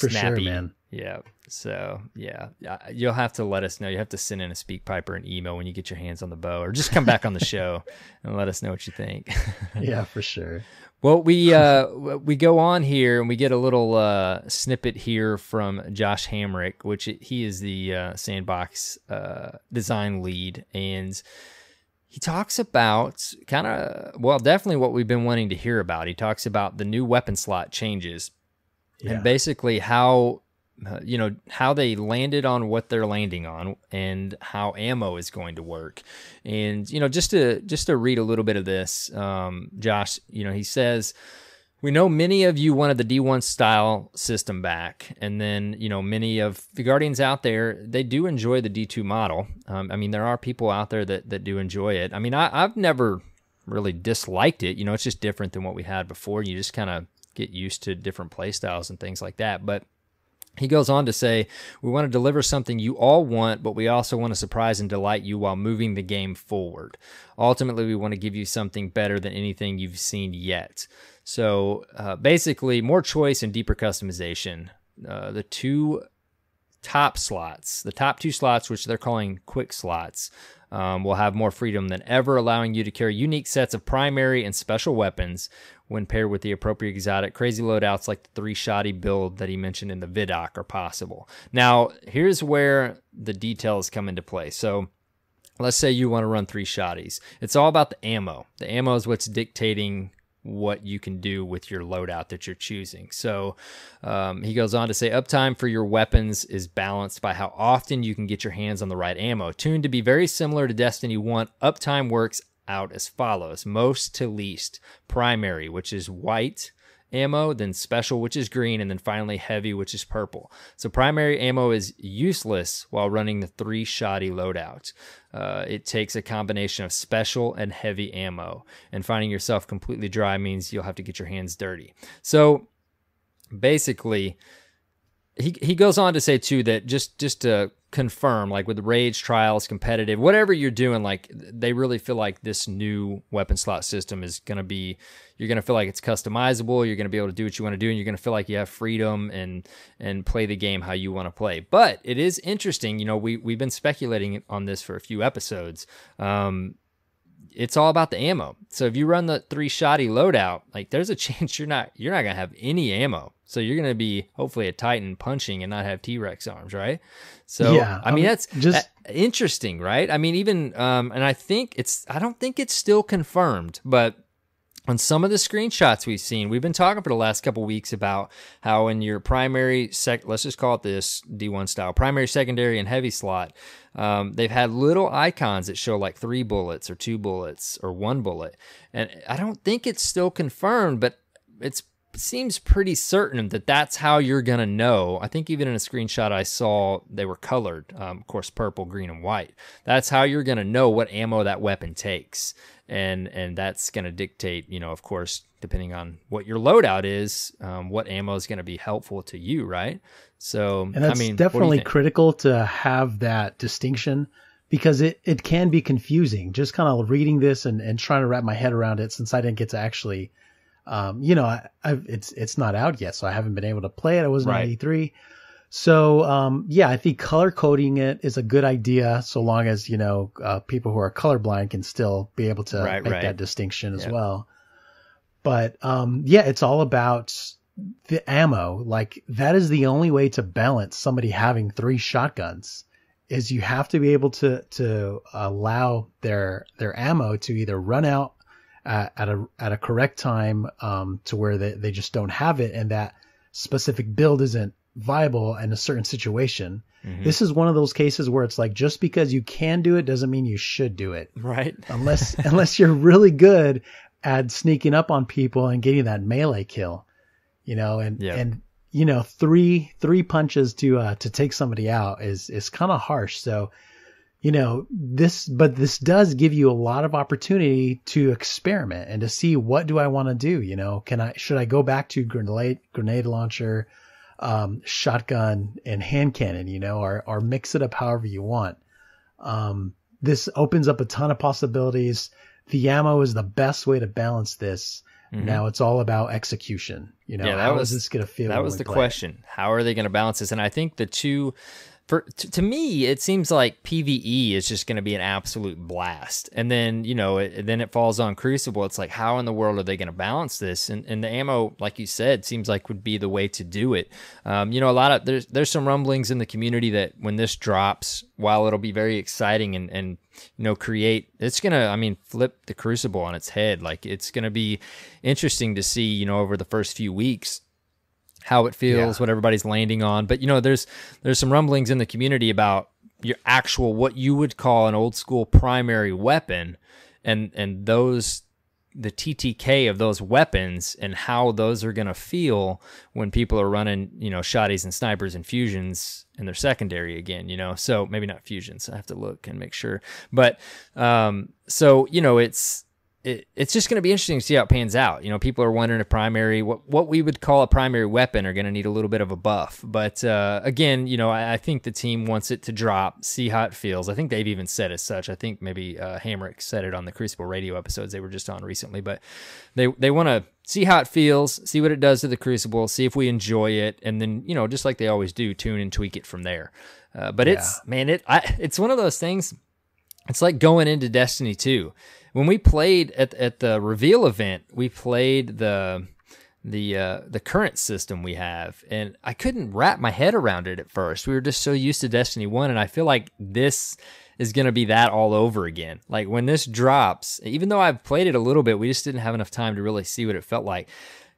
sure, man. Yeah. So you'll have to let us know. You have to send in a Speak Piper an email when you get your hands on the bow, or just come back on the show and let us know what you think. Yeah, for sure. Well, we go on here and we get a little snippet here from Josh Hamrick, which he is the Sandbox design lead, and he talks about definitely what we've been wanting to hear about. He talks about the new weapon slot changes and basically how they landed on what they're landing on and how ammo is going to work. And, just to read a little bit of this, Josh, he says, we know many of you wanted the D1 style system back. And then, many of the Guardians out there, they do enjoy the D2 model. There are people out there that do enjoy it. I've never really disliked it. It's just different than what we had before. You just kind of get used to different play styles and things like that. But he goes on to say, we want to deliver something you all want, but we also want to surprise and delight you while moving the game forward. Ultimately, we want to give you something better than anything you've seen yet. So basically, more choice and deeper customization. The top two slots, which they're calling quick slots, will have more freedom than ever, allowing you to carry unique sets of primary and special weapons when paired with the appropriate exotic. Crazy loadouts like the 3-shotty build that he mentioned in the vidoc are possible. Now, here's where the details come into play. So let's say you want to run 3 shotties. It's all about the ammo. The ammo is what's dictating what you can do with your loadout that you're choosing. So he goes on to say, uptime for your weapons is balanced by how often you can get your hands on the right ammo. Tuned to be very similar to Destiny 1, uptime works out as follows: most to least. Primary, which is white ammo, then special, which is green, and then finally heavy, which is purple. So primary ammo is useless while running the 3-shotty loadout. It takes a combination of special and heavy ammo, and finding yourself completely dry means you'll have to get your hands dirty. So basically, he goes on to say too that just to confirm, like with the rage trials, competitive, whatever you're doing, like they really feel like this new weapon slot system is going to be, you're going to feel like it's customizable. You're going to be able to do what you want to do, and you're going to feel like you have freedom and play the game how you want to play. But it is interesting. We've been speculating on this for a few episodes. It's all about the ammo. So if you run the 3-shotty loadout, like there's a chance you're not going to have any ammo. So you're going to be hopefully a Titan punching and not have T-Rex arms, right? So, yeah, that's just interesting, right? Even, and I don't think it's still confirmed, but on some of the screenshots we've seen, we've been talking for the last couple weeks about how in your primary, let's just call it this D1 style, primary, secondary, and heavy slot, they've had little icons that show like 3 bullets or 2 bullets or 1 bullet. And I don't think it's still confirmed, but it seems pretty certain that that's how you're going to know. I think even in a screenshot I saw, they were colored, of course, purple, green, and white. That's how you're going to know what ammo that weapon takes. And that's going to dictate, of course, depending on what your loadout is, what ammo is going to be helpful to you, right? So, and that's definitely critical to have that distinction, because it can be confusing. Just kind of reading this and trying to wrap my head around it, since I didn't get to actually, it's not out yet, so I haven't been able to play it. I wasn't on E3. So, I think color coding it is a good idea, so long as, people who are colorblind can still be able to make that distinction as well. But, it's all about the ammo. Like, that is the only way to balance somebody having 3 shotguns, is you have to be able to allow their ammo to either run out at a correct time, to where they just don't have it, and that specific build isn't viable in a certain situation. Mm-hmm. This is one of those cases where it's like, just because you can do it doesn't mean you should do it. Right. Unless you're really good at sneaking up on people and getting that melee kill, and 3 punches to take somebody out is kind of harsh. So, this does give you a lot of opportunity to experiment and to see, what do I want to do? Should I go back to grenade launcher, shotgun, and hand cannon, or mix it up however you want. This opens up a ton of possibilities. The ammo is the best way to balance this. Now it's all about execution. You know, how is this going to feel? That was the question. How are they going to balance this? And I think the two, to me, it seems like PvE is just going to be an absolute blast. And then, you know, then it falls on Crucible. It's like, how in the world are they going to balance this? And the ammo, like you said, seems like would be the way to do it. You know, there's some rumblings in the community that when this drops, while it'll be very exciting and you know, it's going to, I mean, flip the Crucible on its head. Like, it's going to be interesting to see, you know, over the first few weeks, how it feels, what everybody's landing on. But, you know, there's some rumblings in the community about your actual, what you would call an old school primary weapon, and the TTK of those weapons and how those are going to feel when people are running, you know, shotties and snipers and fusions in their secondary again, you know. So maybe not fusions. I have to look and make sure. But so, you know, it's just going to be interesting to see how it pans out. You know, people are wondering if primary, what we would call a primary weapon, are going to need a little bit of a buff. But again, you know, I think the team wants it to drop, see how it feels. I think they've even said as such. I think maybe Hamrick said it on the Crucible Radio episodes they were just on recently. But they want to see how it feels, see what it does to the Crucible, see if we enjoy it, and then, you know, just like they always do, tune and tweak it from there. But it's one of those things. It's like going into Destiny 2. When we played at the reveal event, we played the current system we have, and I couldn't wrap my head around it at first. We were just so used to Destiny 1, and I feel like this is going to be that all over again. Like, when this drops, even though I've played it a little bit, we just didn't have enough time to really see what it felt like.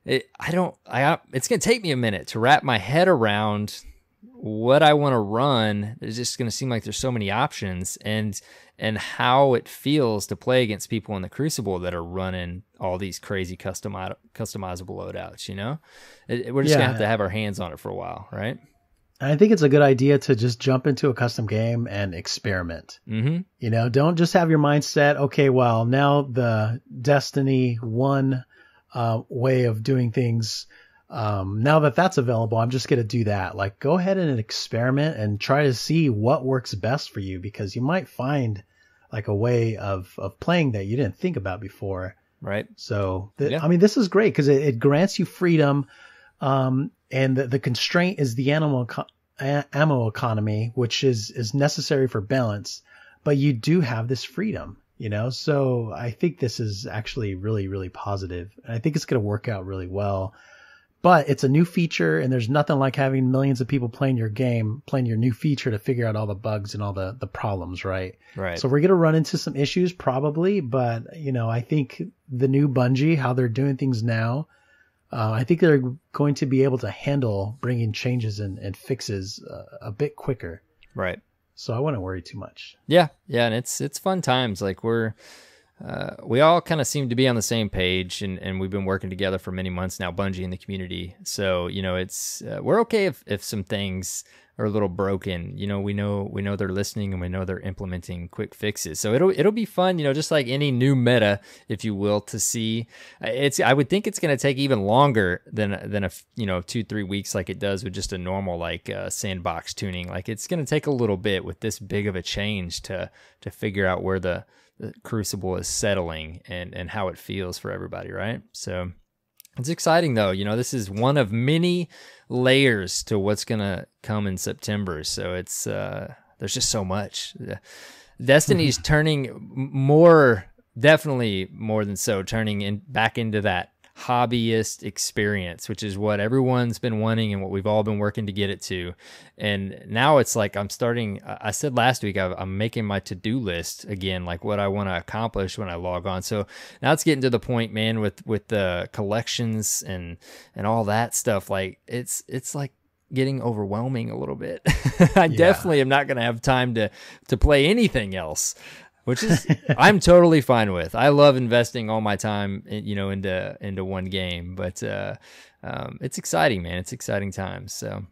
It's going to take me a minute to wrap my head around what I want to run. It's just going to seem like there's so many options, and how it feels to play against people in the Crucible that are running all these crazy customizable loadouts, you know? We're just going to have our hands on it for a while, right? I think it's a good idea to just jump into a custom game and experiment. You know, don't just have your mindset, okay, well, now the Destiny 1 way of doing things, now that that's available, I'm just going to do that. Like, go ahead and experiment and try to see what works best for you, because you might find like a way of playing that you didn't think about before. Right. So, I mean, this is great because it grants you freedom. And the constraint is the ammo economy, which is necessary for balance, but you do have this freedom, you know? So I think this is actually really, really positive. And I think it's going to work out really well. But it's a new feature, and there's nothing like having millions of people playing your game, playing your new feature to figure out all the bugs and all the problems, right? Right. So we're going to run into some issues probably, but, you know, I think the new Bungie, how they're doing things now, I think they're going to be able to handle bringing changes and fixes a bit quicker. Right. So I wouldn't worry too much. Yeah. Yeah. And it's fun times. Like, we all kind of seem to be on the same page, and we've been working together for many months now, Bungie and the community. So, you know, it's we're okay if some things are a little broken. You know, we know they're listening, and we know they're implementing quick fixes. So it'll be fun, you know, just like any new meta, if you will, to see. I would think it's going to take even longer than a 2-3 weeks like it does with just a normal like sandbox tuning. Like, it's going to take a little bit with this big of a change to figure out where the Crucible is settling and how it feels for everybody, right? So it's exciting, though. You know, this is one of many layers to what's gonna come in September. So it's there's just so much. Destiny's turning definitely more than so, turning back into that hobbyist experience, which is what everyone's been wanting and what we've all been working to get it to. And now it's like I said last week, I'm making my to-do list again, like what I want to accomplish when I log on. So now it's getting to the point, man, with the collections and all that stuff. Like, it's like getting overwhelming a little bit. I definitely am not going to have time to play anything else, which is I'm totally fine with. I love investing all my time, you know, into one game, but it's exciting, man. It's exciting times. So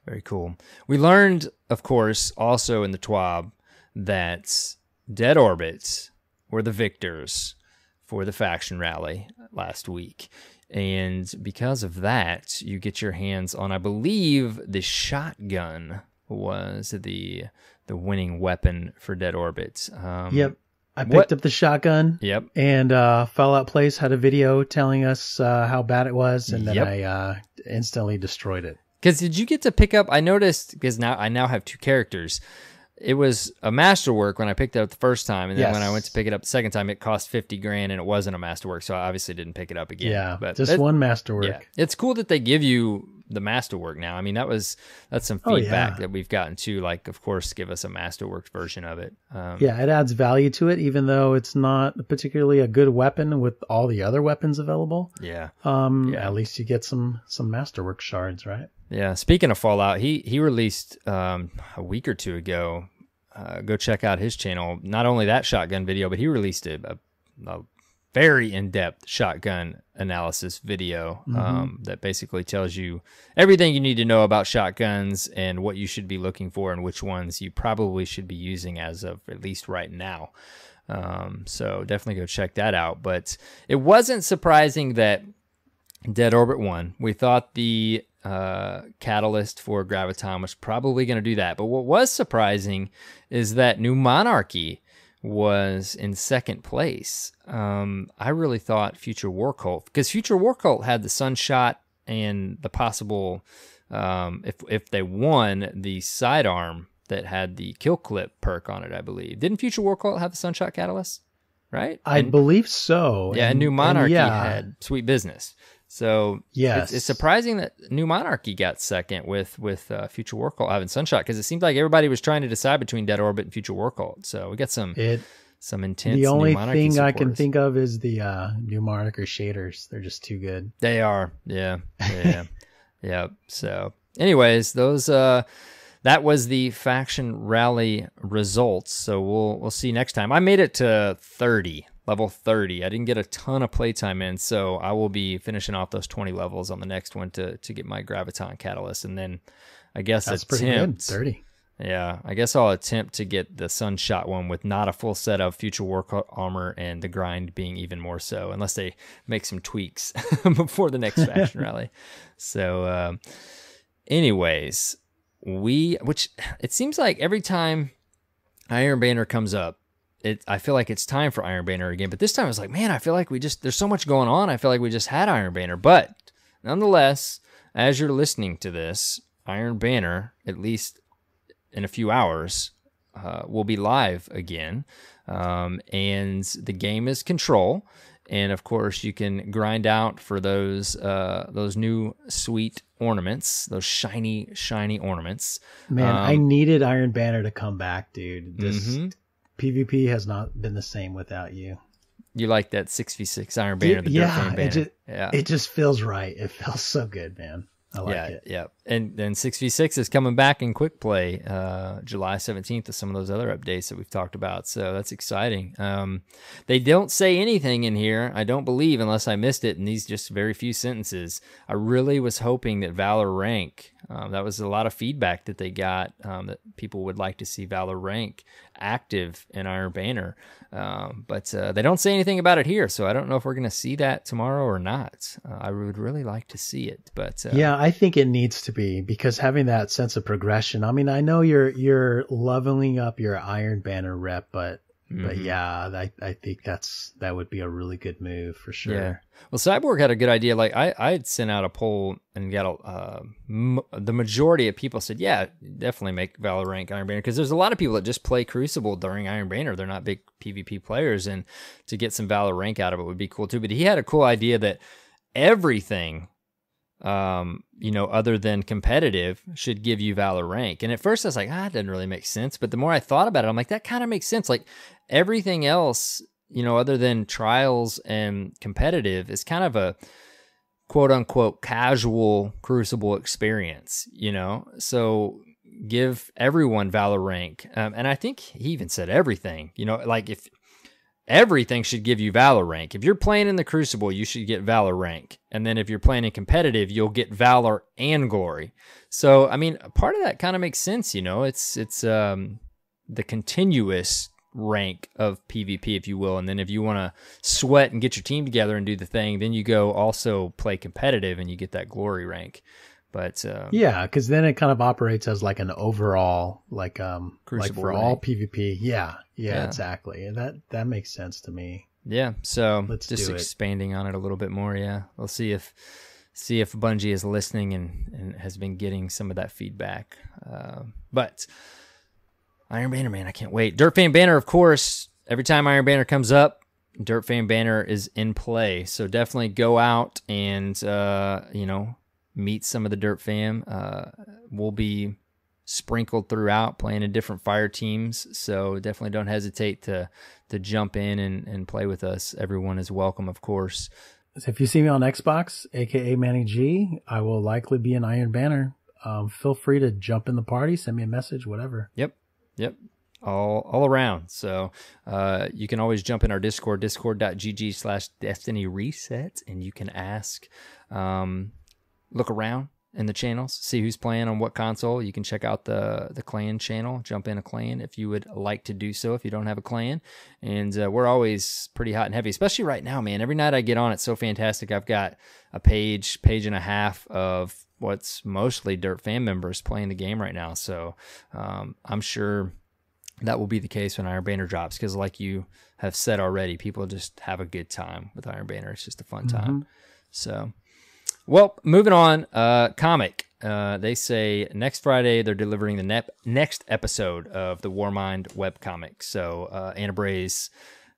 very cool. We learned, of course, also in the TWAB that Dead Orbit were the victors for the faction rally last week. And because of that, you get your hands on, I believe, the shotgun was the winning weapon for Dead Orbit. Yep. I picked up the shotgun. Yep. And Fallout Place had a video telling us how bad it was, and then I instantly destroyed it. Because did you get to pick up? I noticed because I now have 2 characters. It was a masterwork when I picked it up the first time, and then when I went to pick it up the second time, it cost $50,000, and it wasn't a masterwork, so I obviously didn't pick it up again. Yeah, but just one masterwork. Yeah. It's cool that they give you the masterwork now. I mean, that's some feedback that we've gotten too. Like, of course, give us a masterwork version of it. Yeah, it adds value to it, even though it's not particularly a good weapon with all the other weapons available. Yeah. At least you get some masterwork shards, right? Yeah. Speaking of Fallout, he released a week or 2 ago. Go check out his channel. Not only that shotgun video, but he released a very in-depth shotgun analysis video that basically tells you everything you need to know about shotguns and what you should be looking for and which ones you probably should be using as of at least right now. So definitely go check that out. But it wasn't surprising that Dead Orbit won. We thought the catalyst for Graviton was probably going to do that. But what was surprising is that New Monarchy was in second place. I really thought Future War Cult, because Future War Cult had the Sunshot and the possible, if they won, the sidearm that had the kill clip perk on it, I believe. Didn't Future War Cult have the Sunshot catalyst? Right? I believe so. Yeah, and New Monarchy had Sweet Business. So yes, it's surprising that New Monarchy got second with Future War Cult having Sunshot, because it seemed like everybody was trying to decide between Dead Orbit and Future War Cult. So we got some intense. The only New Monarchy thing supporters. I can think of is the New Monarchy shaders. They're just too good. They are, yeah. Yeah. So, anyways, those that was the faction rally results. So we'll see next time. I made it to 30. Level 30. I didn't get a ton of playtime in, so I will be finishing off those 20 levels on the next one to get my Graviton Catalyst, and then I guess that's pretty good. 30. Yeah, I guess I'll attempt to get the Sunshot one with not a full set of Future War armor and the grind being even more so, unless they make some tweaks before the next faction rally. So, anyways, which it seems like every time Iron Banner comes up, I feel like it's time for Iron Banner again. But this time I was like, man, I feel like there's so much going on. I feel like we just had Iron Banner. But nonetheless, as you're listening to this, Iron Banner, at least in a few hours, will be live again. And the game is Control. And of course, you can grind out for those new sweet ornaments, those shiny ornaments. Man, I needed Iron Banner to come back, dude. PvP has not been the same without you. You like that 6v6 Iron Banner, the Dirt Fan Banner. It just feels right. It feels so good, man. I like it. Yeah. And then 6v6 is coming back in quick play July 17th with some of those other updates that we've talked about. So that's exciting. They don't say anything in here, I don't believe, unless I missed it in these just very few sentences. I really was hoping that Valor Rank, that was a lot of feedback that they got, that people would like to see Valor Rank active in Iron Banner. But they don't say anything about it here, so I don't know if we're going to see that tomorrow or not. I would really like to see it, but yeah, I think it needs to be, because having that sense of progression. I mean, I know you're leveling up your Iron Banner rep, but yeah, I think that would be a really good move for sure. Yeah. Well, Cyborg had a good idea. Like I had sent out a poll and got the majority of people said, yeah, definitely make Valor Rank Iron Banner, because there's a lot of people that just play Crucible during Iron Banner. They're not big PvP players, and to get some Valor Rank out of it would be cool too. But he had a cool idea that everything, other than competitive, should give you Valor Rank. And at first I was like, it doesn't really make sense. But the more I thought about it, I'm like, that kind of makes sense. Like everything else, other than trials and competitive, is kind of a quote unquote casual Crucible experience, so give everyone Valor Rank. And I think he even said everything, like if everything should give you Valor Rank. If you're playing in the Crucible, you should get Valor Rank. And then if you're playing in competitive, you'll get Valor and Glory. So, I mean, part of that kind of makes sense, It's the continuous rank of PvP, if you will. And then if you want to sweat and get your team together and do the thing, then you go also play competitive and you get that Glory rank. But yeah, because then it kind of operates as like an overall, like for all PvP. Yeah, exactly. And that makes sense to me. Yeah, so Let's just expanding on it a little bit more. Yeah, we'll see if Bungie is listening and has been getting some of that feedback. But Iron Banner, man, I can't wait. Dirt Fan Banner, of course. Every time Iron Banner comes up, Dirt Fan Banner is in play. So definitely go out and meet some of the Dirt Fam. We'll be sprinkled throughout, playing in different fire teams. So definitely don't hesitate to jump in and play with us. Everyone is welcome, of course. So if you see me on Xbox, aka KaManaG, I will likely be in Iron Banner. Feel free to jump in the party, send me a message, whatever. Yep. All around. So you can always jump in our Discord, discord.gg/Destiny Reset, and you can ask, look around in the channels, see who's playing on what console. You can check out the clan channel, jump in a clan if you would like to do so, if you don't have a clan. And we're always pretty hot and heavy, especially right now, man. Every night I get on, it's so fantastic. I've got a page and a half of what's mostly Dirt Fan members playing the game right now. So I'm sure that will be the case when Iron Banner drops, because like you have said already, people just have a good time with Iron Banner. It's just a fun time. So, well, moving on, comic. They say next Friday they're delivering the next episode of the Warmind webcomic. So Anna Bray's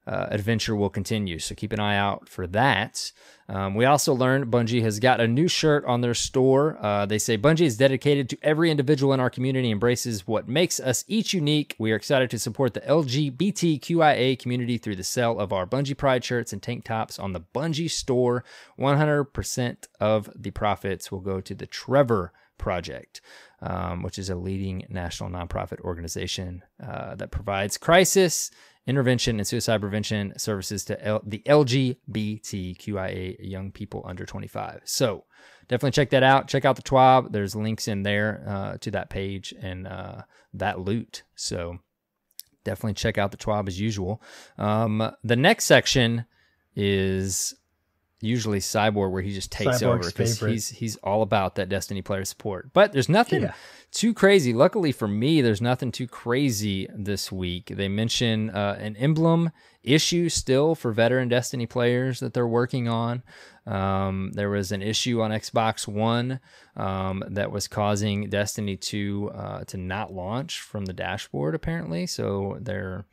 adventure will continue. So keep an eye out for that. We also learned Bungie has got a new shirt on their store. They say Bungie is dedicated to every individual in our community, embraces what makes us each unique. We are excited to support the LGBTQIA community through the sale of our Bungie Pride shirts and tank tops on the Bungie store. 100% of the profits will go to the Trevor Project, which is a leading national nonprofit organization that provides crisis intervention and suicide prevention services to the LGBTQIA young people under 25. So definitely check that out. Check out the TWAB. There's links in there to that page and that loot. So definitely check out the TWAB as usual. The next section is usually Cyborg, where he just takes over because he's all about that Destiny player support. But there's nothing too crazy. Luckily for me, there's nothing too crazy this week. They mention an emblem issue still for veteran Destiny players that they're working on. There was an issue on Xbox One that was causing Destiny 2 to not launch from the dashboard, apparently. So they're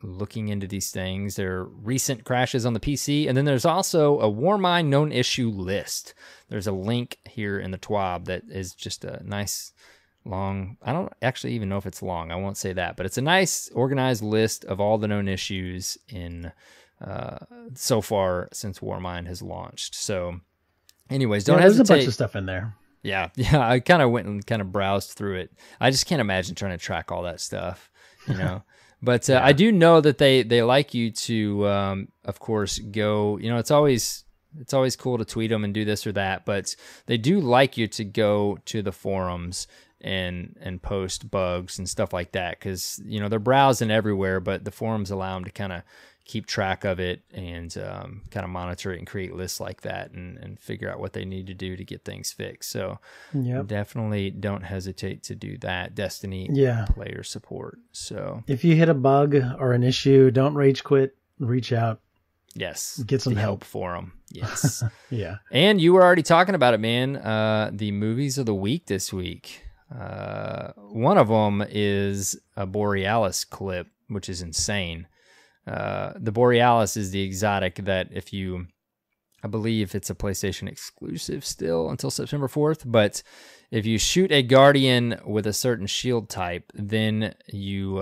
looking into these things. There are recent crashes on the PC, and then there's also a Warmind known issue list. There's a link here in the TWAB that is just a nice long, I don't actually even know if it's long, I won't say that, but it's a nice organized list of all the known issues in so far since Warmind has launched. So anyways, don't hesitate. There's a bunch of stuff in there. Yeah, I kind of went and kind of browsed through it. I just can't imagine trying to track all that stuff, you know. But I do know that they like you to, of course, go. You know, it's always cool to tweet them and do this or that, but they do like you to go to the forums and post bugs and stuff like that, because you know they're browsing everywhere, but the forums allow them to kind of keep track of it and kind of monitor it and create lists like that and figure out what they need to do to get things fixed. So definitely don't hesitate to do that. Destiny player support. So if you hit a bug or an issue, don't rage quit, reach out. Yes. Get some help for them. Yes. Yeah. And you were already talking about it, man. The movies of the week this week. One of them is a Borealis clip, which is insane. The Borealis is the exotic that I believe it's a PlayStation exclusive still until September 4th, but if you shoot a Guardian with a certain shield type, then you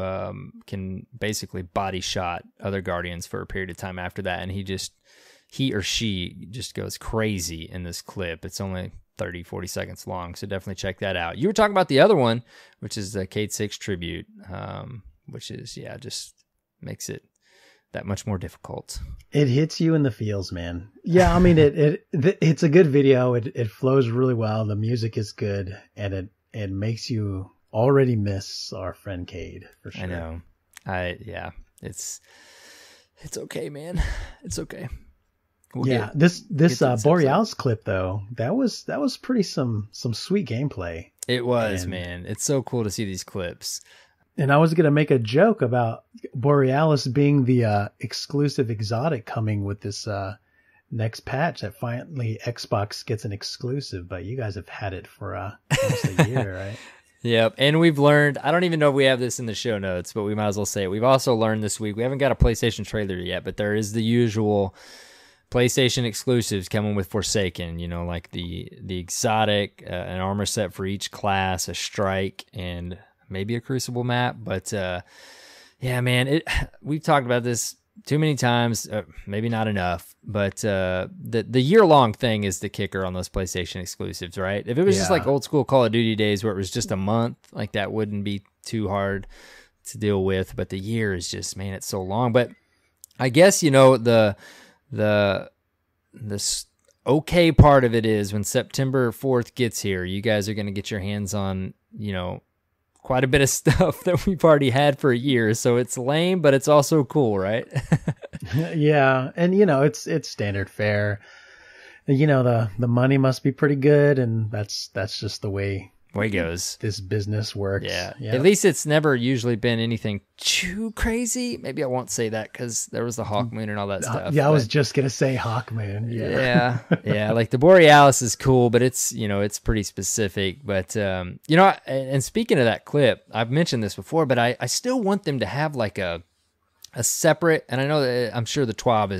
can basically body shot other Guardians for a period of time after that, and he or she just goes crazy in this clip. It's only 30, 40 seconds long, so definitely check that out. You were talking about the other one, which is the Cade 6 tribute, which is, just makes it that much more difficult. It hits you in the feels, man. Yeah, I mean, it's a good video. It flows really well. The music is good, and it makes you already miss our friend Cade for sure. I know. It's okay, man. It's okay. Yeah, this Borealis clip though, that was pretty some sweet gameplay. It was, man. It's so cool to see these clips. And I was gonna make a joke about Borealis being the exclusive exotic coming with this next patch that finally Xbox gets an exclusive, but you guys have had it for almost a year, right? Yep, and we've learned, I don't even know if we have this in the show notes, but we might as well say it. We've also learned this week, we haven't got a PlayStation trailer yet, but there is the usual PlayStation exclusives coming with Forsaken, you know, like the exotic, an armor set for each class, a strike, and maybe a Crucible map. But yeah, man, we've talked about this too many times, maybe not enough, but the year-long thing is the kicker on those PlayStation exclusives, right? If it was just like old school Call of Duty days where it was just a month, like that wouldn't be too hard to deal with, but the year is just, man, it's so long. But I guess, you know, this okay part of it is when September 4th gets here, you guys are going to get your hands on, you know, quite a bit of stuff that we've already had for a year. So it's lame, but it's also cool, right? Yeah. And, you know, it's standard fare. You know, the money must be pretty good. And that's just the way it goes. This business works. Yeah. At least it's never usually been anything too crazy. Maybe I won't say that because there was the Hawk Moon and all that stuff. Yeah, I was just going to say Hawk Moon. Yeah. Yeah. Like the Borealis is cool, but it's, you know, it's pretty specific. But, you know, and speaking of that clip, I've mentioned this before, but I still want them to have like a separate, and I know that I'm sure the TWAB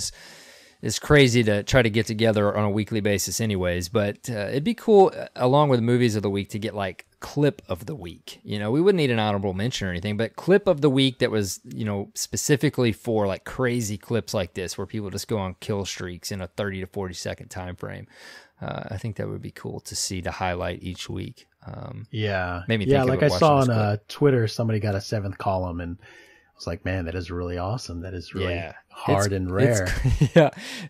is crazy to try to get together on a weekly basis anyways, but it'd be cool along with movies of the week to get like clip of the week. You know, we wouldn't need an honorable mention or anything, but clip of the week that was, you know, specifically for like crazy clips like this where people just go on kill streaks in a 30 to 40 second time frame. I think that would be cool to see, to highlight each week. Made me think like I saw on Twitter, somebody got a 7th column, and I was like, man, that is really awesome. That is really hard and rare.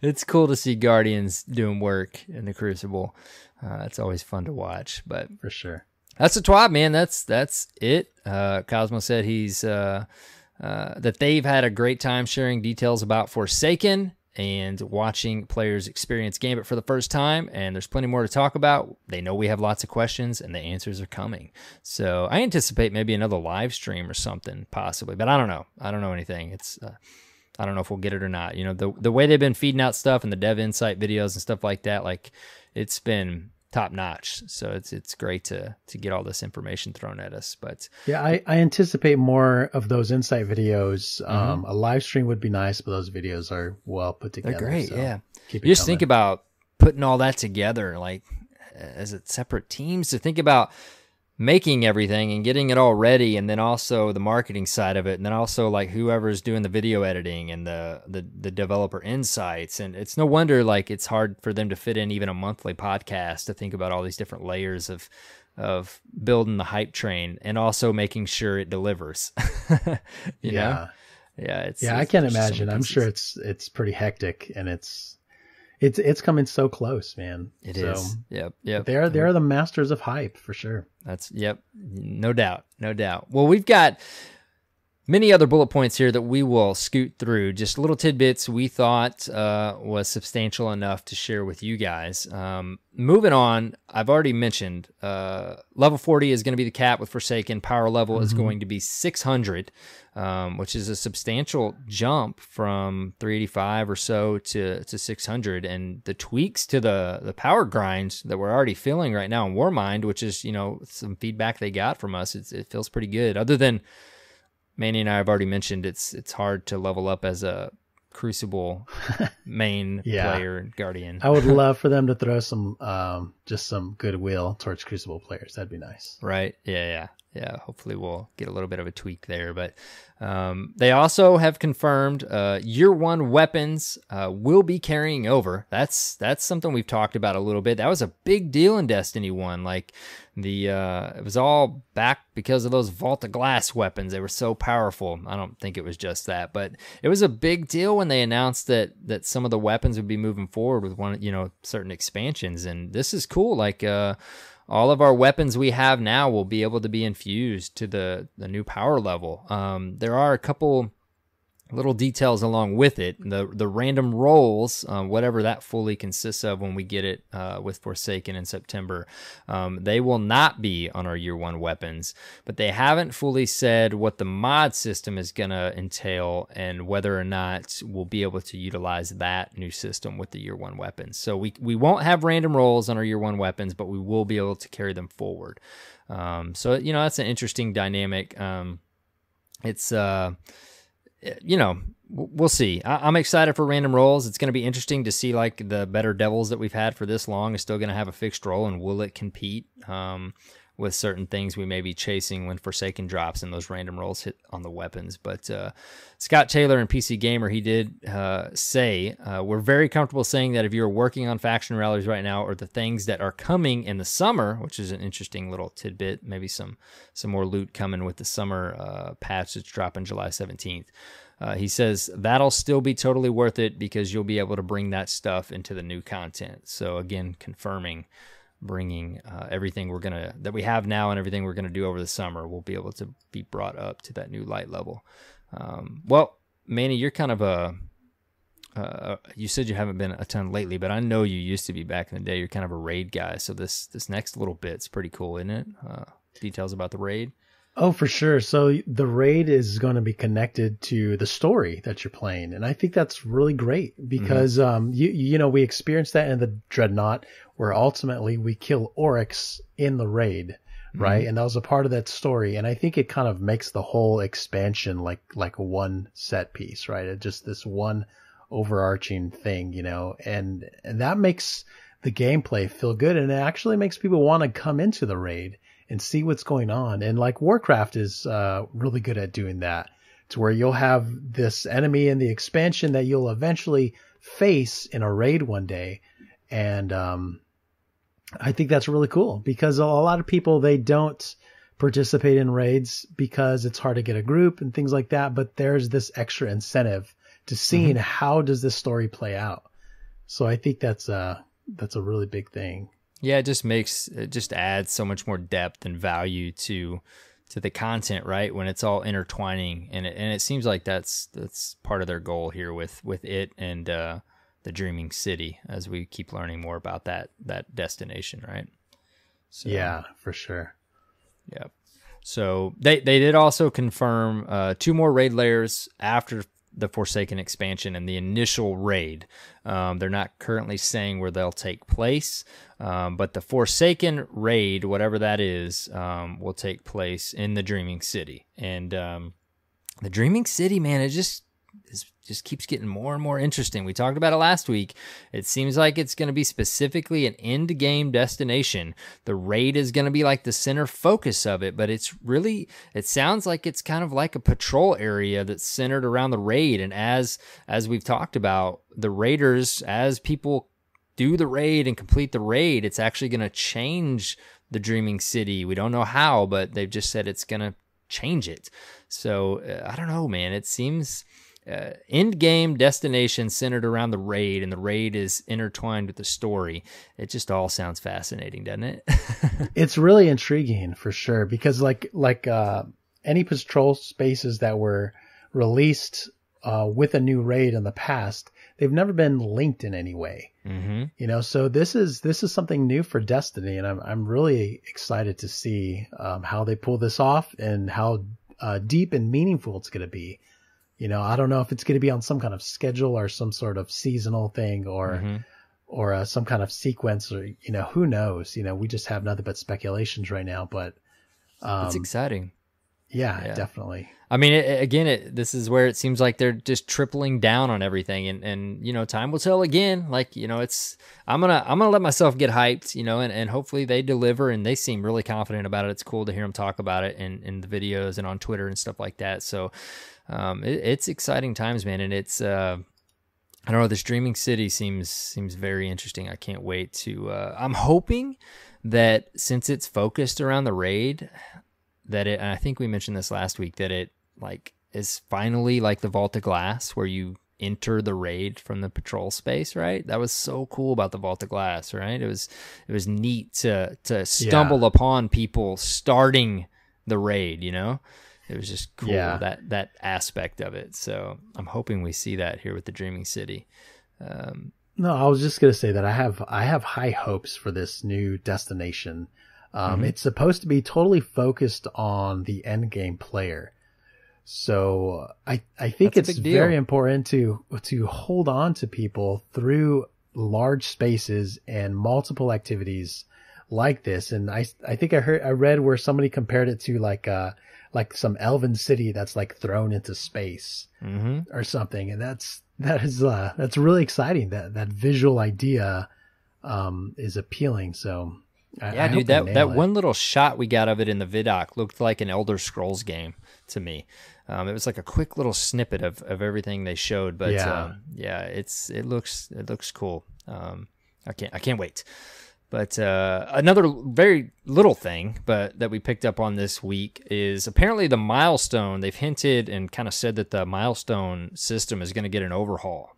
It's cool to see Guardians doing work in the Crucible. It's always fun to watch, but for sure. That's the TWAB, man. That's it. Cosmo said he's that they've had a great time sharing details about Forsaken and watching players experience Gambit for the first time, and there's plenty more to talk about. They know we have lots of questions, and the answers are coming. So I anticipate maybe another live stream or something, possibly, but I don't know. I don't know anything. It's I don't know if we'll get it or not. You know, the way they've been feeding out stuff and the dev insight videos and stuff like that, like it's been top notch. So it's great to get all this information thrown at us. But yeah, I anticipate more of those insight videos. A live stream would be nice, but those videos are well put together. They're great. So yeah. Keep You just think about putting all that together, like as it separate teams, to think about making everything and getting it all ready, and then also the marketing side of it, and then also like whoever's doing the video editing and the developer insights. And it's no wonder like it's hard for them to fit in even a monthly podcast, to think about all these different layers of building the hype train and also making sure it delivers. you know? I can't imagine. I'm sure it's pretty hectic, and it's coming so close, man. It is. Yep. They're the masters of hype for sure. No doubt. Well, we've got many other bullet points here that we will scoot through. Just little tidbits we thought was substantial enough to share with you guys. Moving on, I've already mentioned level 40 is going to be the cap with Forsaken. Power level is going to be 600, which is a substantial jump from 385 or so to 600. And the tweaks to the power grinds that we're already feeling right now in Warmind, which is, you know, some feedback they got from us, it feels pretty good. Other than Manny and I have already mentioned, it's hard to level up as a Crucible main player and Guardian. I would love for them to throw some just some goodwill towards Crucible players. That'd be nice. Right. Yeah. Hopefully we'll get a little bit of a tweak there. But they also have confirmed year 1 weapons will be carrying over. That's something we've talked about a little bit. That was a big deal in Destiny 1. Like it was all back because of those Vault of Glass weapons. They were so powerful. I don't think it was just that, but it was a big deal when they announced that some of the weapons would be moving forward with certain expansions. And this is cool. Like all of our weapons we have now will be able to be infused to the new power level. There are a couple little details along with it. The random rolls, whatever that fully consists of when we get it with Forsaken in September, they will not be on our year one weapons, but they haven't fully said what the mod system is going to entail and whether or not we'll be able to utilize that new system with the year one weapons. So we won't have random rolls on our year one weapons, but we will be able to carry them forward. So, you know, that's an interesting dynamic. It's, you know, we'll see. I'm excited for random rolls. It's going to be interesting to see, like, the better devils that we've had for this long is still going to have a fixed roll, and will it compete with certain things we may be chasing when Forsaken drops and those random rolls hit on the weapons. But Scott Taylor and PC Gamer, he did say, we're very comfortable saying that if you're working on faction rallies right now, or the things that are coming in the summer, which is an interesting little tidbit, maybe some more loot coming with the summer patch that's dropping July 17th. He says that'll still be totally worth it because you'll be able to bring that stuff into the new content. So again, confirming bringing everything that we have now and everything we're gonna do over the summer will be able to be brought up to that new light level. Well, Manny, you're kind of you said you haven't been a ton lately, but I know you used to be back in the day. You're kind of a raid guy, so this next little bit's pretty cool, isn't it? Details about the raid. Oh, for sure. So the raid is going to be connected to the story that you're playing. And I think that's really great because, you know, we experienced that in the Dreadnought where ultimately we kill Oryx in the raid, right? And that was a part of that story. And I think it kind of makes the whole expansion like one set piece, right? It just this one overarching thing, you know, and that makes the gameplay feel good. And it actually makes people want to come into the raid and see what's going on. And like Warcraft is really good at doing that, to where you'll have this enemy in the expansion that you'll eventually face in a raid one day. And I think that's really cool because a lot of people, they don't participate in raids because it's hard to get a group and things like that. But there's this extra incentive to seeing how does this story play out. So I think that's a really big thing. Yeah, it just adds so much more depth and value to the content, right? When it's all intertwining, and it seems like that's part of their goal here with it and the Dreaming City, as we keep learning more about that destination, right? So, yeah, for sure. Yeah. So they did also confirm 2 more raid layers after the Forsaken expansion and the initial raid. They're not currently saying where they'll take place, but the Forsaken raid, whatever that is, will take place in the Dreaming City. And the Dreaming City, man, it just keeps getting more and more interesting. We talked about it last week. It seems like it's going to be specifically an end-game destination. The raid is going to be like the center focus of it, but it sounds like it's kind of like a patrol area that's centered around the raid. And as we've talked about, the raiders, as people do the raid and complete the raid, it's actually going to change the Dreaming City. We don't know how, but they've just said it's going to change it. So I don't know, man. It seems end game destination centered around the raid, and the raid is intertwined with the story. It just all sounds fascinating, doesn't it? It's really intriguing for sure, because like any patrol spaces that were released with a new raid in the past, they've never been linked in any way. You know, so this is something new for Destiny, and I'm really excited to see how they pull this off and how deep and meaningful it's going to be. You know, I don't know if it's going to be on some kind of schedule or some sort of seasonal thing or some kind of sequence, or, you know, who knows? You know, we just have nothing but speculations right now, but it's exciting. Yeah, definitely. I mean, this is where it seems like they're just tripling down on everything, and you know, time will tell again. Like, you know, I'm gonna let myself get hyped, you know, and hopefully they deliver, and they seem really confident about it. It's cool to hear them talk about it in the videos and on Twitter and stuff like that. So it's exciting times, man, and it's I don't know, this Dreaming City seems very interesting. I can't wait to. I'm hoping that since it's focused around the raid, that it, and I think we mentioned this last week, that it like is finally like the Vault of Glass, where you enter the raid from the patrol space, right? That was so cool about the Vault of Glass, right? It was neat to stumble upon people starting the raid, you know? It was just cool, that aspect of it. So I'm hoping we see that here with the Dreaming City. No, I was just going to say that I have high hopes for this new destination. It's supposed to be totally focused on the end game player. So I think it's very important to hold on to people through large spaces and multiple activities like this. And I think I read where somebody compared it to like some elven city that's like thrown into space or something. And that's really exciting. That visual idea is appealing. So I dude, that one little shot we got of it in the vidoc looked like an Elder Scrolls game to me. It was like a quick little snippet of everything they showed, but it looks cool. I can't wait. But another very little thing, but that we picked up on this week is apparently the milestone. They've hinted and kind of said that the milestone system is going to get an overhaul.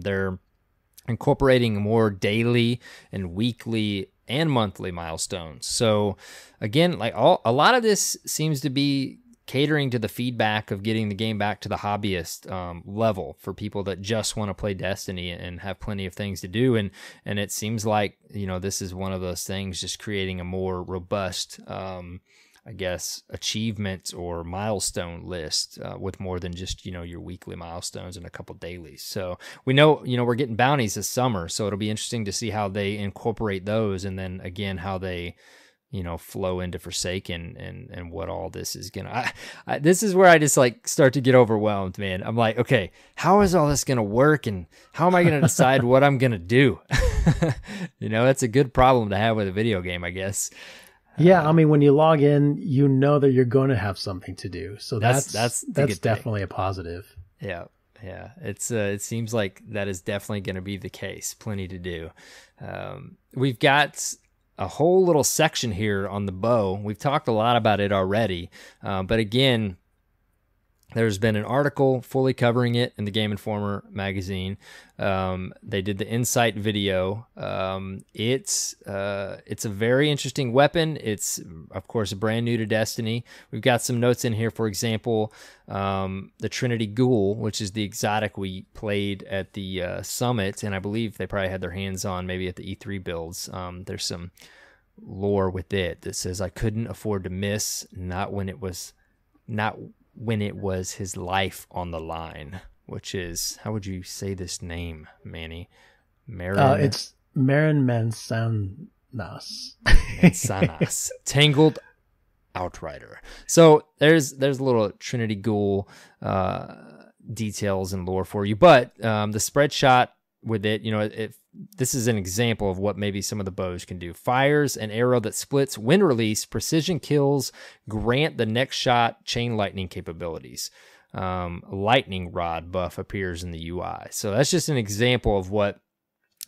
They're incorporating more daily and weekly and monthly milestones. So again, like a lot of this seems to be catering to the feedback of getting the game back to the hobbyist level for people that just want to play Destiny and have plenty of things to do. And it seems like, this is one of those things, just creating a more robust, I guess, achievement or milestone list with more than just, your weekly milestones and a couple dailies. So we know, we're getting bounties this summer, so it'll be interesting to see how they incorporate those. And then again, how they, flow into Forsaken and what all this is gonna. This is where I just like start to get overwhelmed, man. I'm like, okay, how is all this gonna work, and how am I gonna decide what I'm gonna do? That's a good problem to have with a video game, I guess. Yeah, I mean, when you log in, you know that you're going to have something to do, so that's definitely a positive. Yeah. It seems like that is definitely going to be the case. Plenty to do. We've got a whole little section here on the bow. We've talked a lot about it already, but again, there's been an article fully covering it in the Game Informer magazine. They did the insight video. It's a very interesting weapon. It's, of course, brand new to Destiny. We've got some notes in here. For example, the Trinity Ghoul, which is the exotic we played at the summit, and I believe they probably had their hands on maybe at the E3 builds. There's some lore with it that says, "I couldn't afford to miss, not when it was his life on the line," which is, how would you say this name, Manny? It's Marin Mansanas. Mansanas. Tangled Outrider. So there's a little Trinity Ghoul details and lore for you, but the spread shot with it, this is an example of what maybe some of the bows can do. Fires an arrow that splits, wind release, precision kills, grant the next shot chain lightning capabilities. Lightning rod buff appears in the UI. So that's just an example of what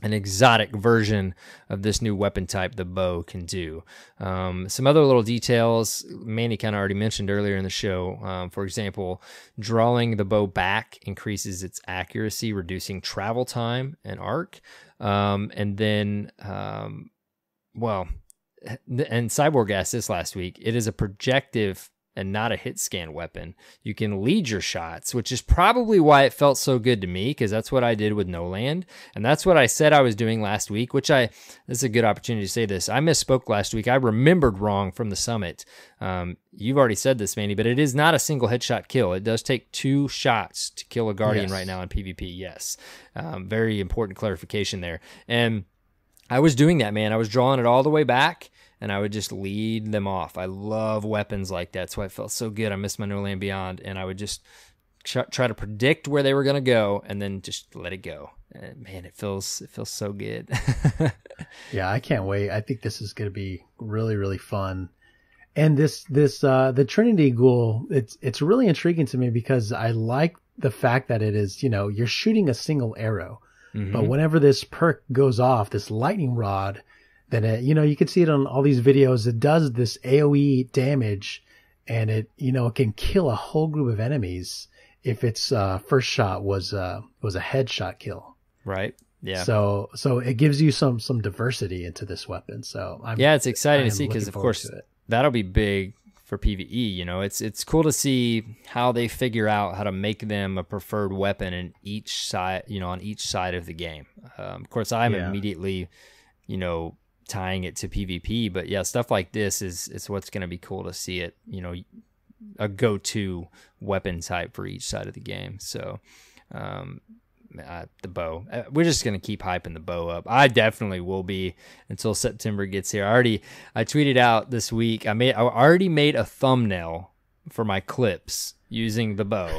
an exotic version of this new weapon type, the bow, can do. Some other little details Manny kind of already mentioned earlier in the show. For example, drawing the bow back increases its accuracy, reducing travel time and arc. And then, and Cyborg asked this last week, it is a projective and not a hit scan weapon. You can lead your shots, which is probably why it felt so good to me, because that's what I did with No Land. And that's what I said I was doing last week, this is a good opportunity to say this. I misspoke last week. I remembered wrong from the summit. You've already said this, Manny, but it is not a single headshot kill. It does take 2 shots to kill a Guardian right now in PvP. Yes. Very important clarification there. And I was doing that, man. I was drawing it all the way back, and I would just lead them off. I love weapons like that. That's why it felt so good. I missed my No Land Beyond, and I would just try to predict where they were going to go and then just let it go. And man, it feels so good. Yeah, I can't wait. I think this is going to be really, really fun. And the Trinity Ghoul, it's really intriguing to me because I like the fact that it is, you're shooting a single arrow, but whenever this perk goes off, this lightning rod, then you can see it on all these videos. It does this AoE damage, and it can kill a whole group of enemies if its first shot was a headshot kill. Right. Yeah. So it gives you some diversity into this weapon. So it's exciting to see, because of course that'll be big for PvE. You know, it's cool to see how they figure out how to make them a preferred weapon in each side, you know, on each side of the game. Of course, I'm immediately, you know, tying it to PvP, but yeah, stuff like this is what's going to be cool to see it, you know, a go-to weapon type for each side of the game. So, the bow, we're just going to keep hyping the bow up. I definitely will be until September gets here. I tweeted out this week, I already made a thumbnail for my clips using the bow.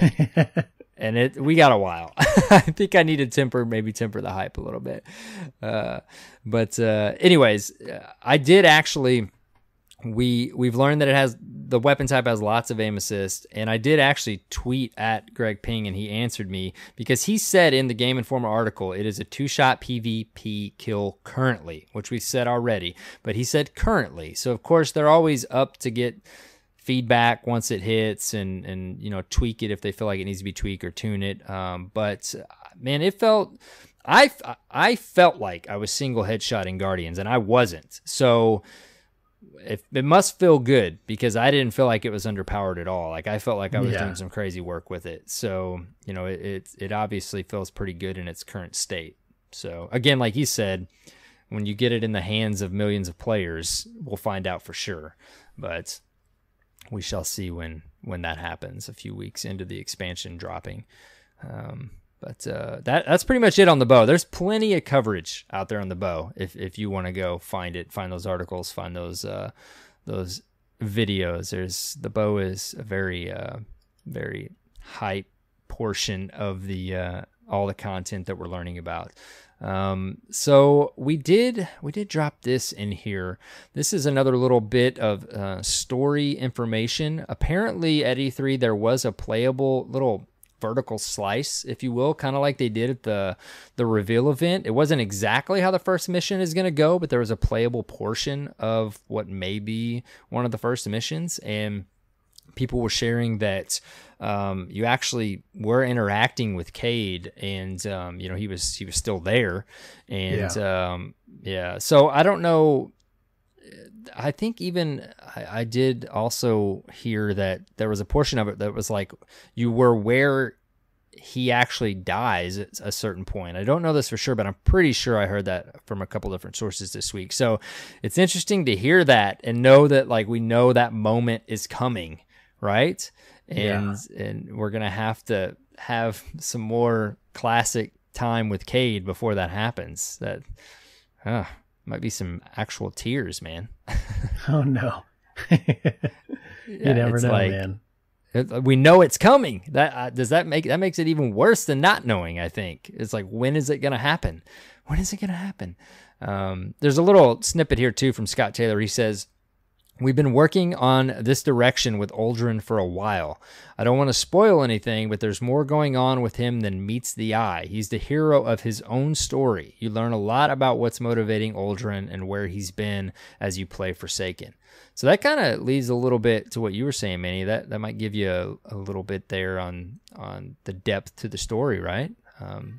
And we got a while. I think I need to temper the hype a little bit. But anyways, I did actually, we've learned that the weapon type has lots of aim assist, and I did actually tweet at Greg Ping, and he answered me because he said in the Game Informer article, it is a 2-shot PvP kill currently, which we said already, but he said currently. So of course they're always up to get feedback once it hits and you know, tweak it if they feel like it needs to be tweaked or tune it. But man, I felt like I was single headshotting Guardians, and I wasn't. So it must feel good because I didn't feel like it was underpowered at all. Like I felt like I was doing some crazy work with it. So, you know, it obviously feels pretty good in its current state. So again, like you said, when you get it in the hands of millions of players, we'll find out for sure. But we shall see when that happens, a few weeks into the expansion dropping. But that's pretty much it on the bow. There's plenty of coverage out there on the bow. If you want to go find those articles, find those videos. The bow is a very very high portion of the all the content that we're learning about. So we did drop this in here. This is another little bit of story information. Apparently at E3 there was a playable little vertical slice, if you will, kind of like they did at the reveal event. It wasn't exactly how the first mission is going to go, but there was a playable portion of what may be one of the first missions, and people were sharing that you actually were interacting with Kade, and you know, he was still there, and so I don't know. I think even I did also hear that there was a portion of it that was like you were where he actually dies at a certain point. I don't know this for sure, but I'm pretty sure I heard that from a couple different sources this week. So it's interesting to hear that and know that, like, we know that moment is coming, right? And we're going to have some more classic time with Kade before that happens. That might be some actual tears, man. Oh no. You never know, like, man. We know it's coming. That makes it even worse than not knowing, I think. It's like, when is it going to happen? When is it going to happen? There's a little snippet here too from Scott Taylor. He says, "We've been working on this direction with Uldren for a while. I don't want to spoil anything, but there's more going on with him than meets the eye. He's the hero of his own story. You learn a lot about what's motivating Uldren and where he's been as you play Forsaken." So that kind of leads a little bit to what you were saying, Manny. That might give you a little bit there on the depth to the story, right?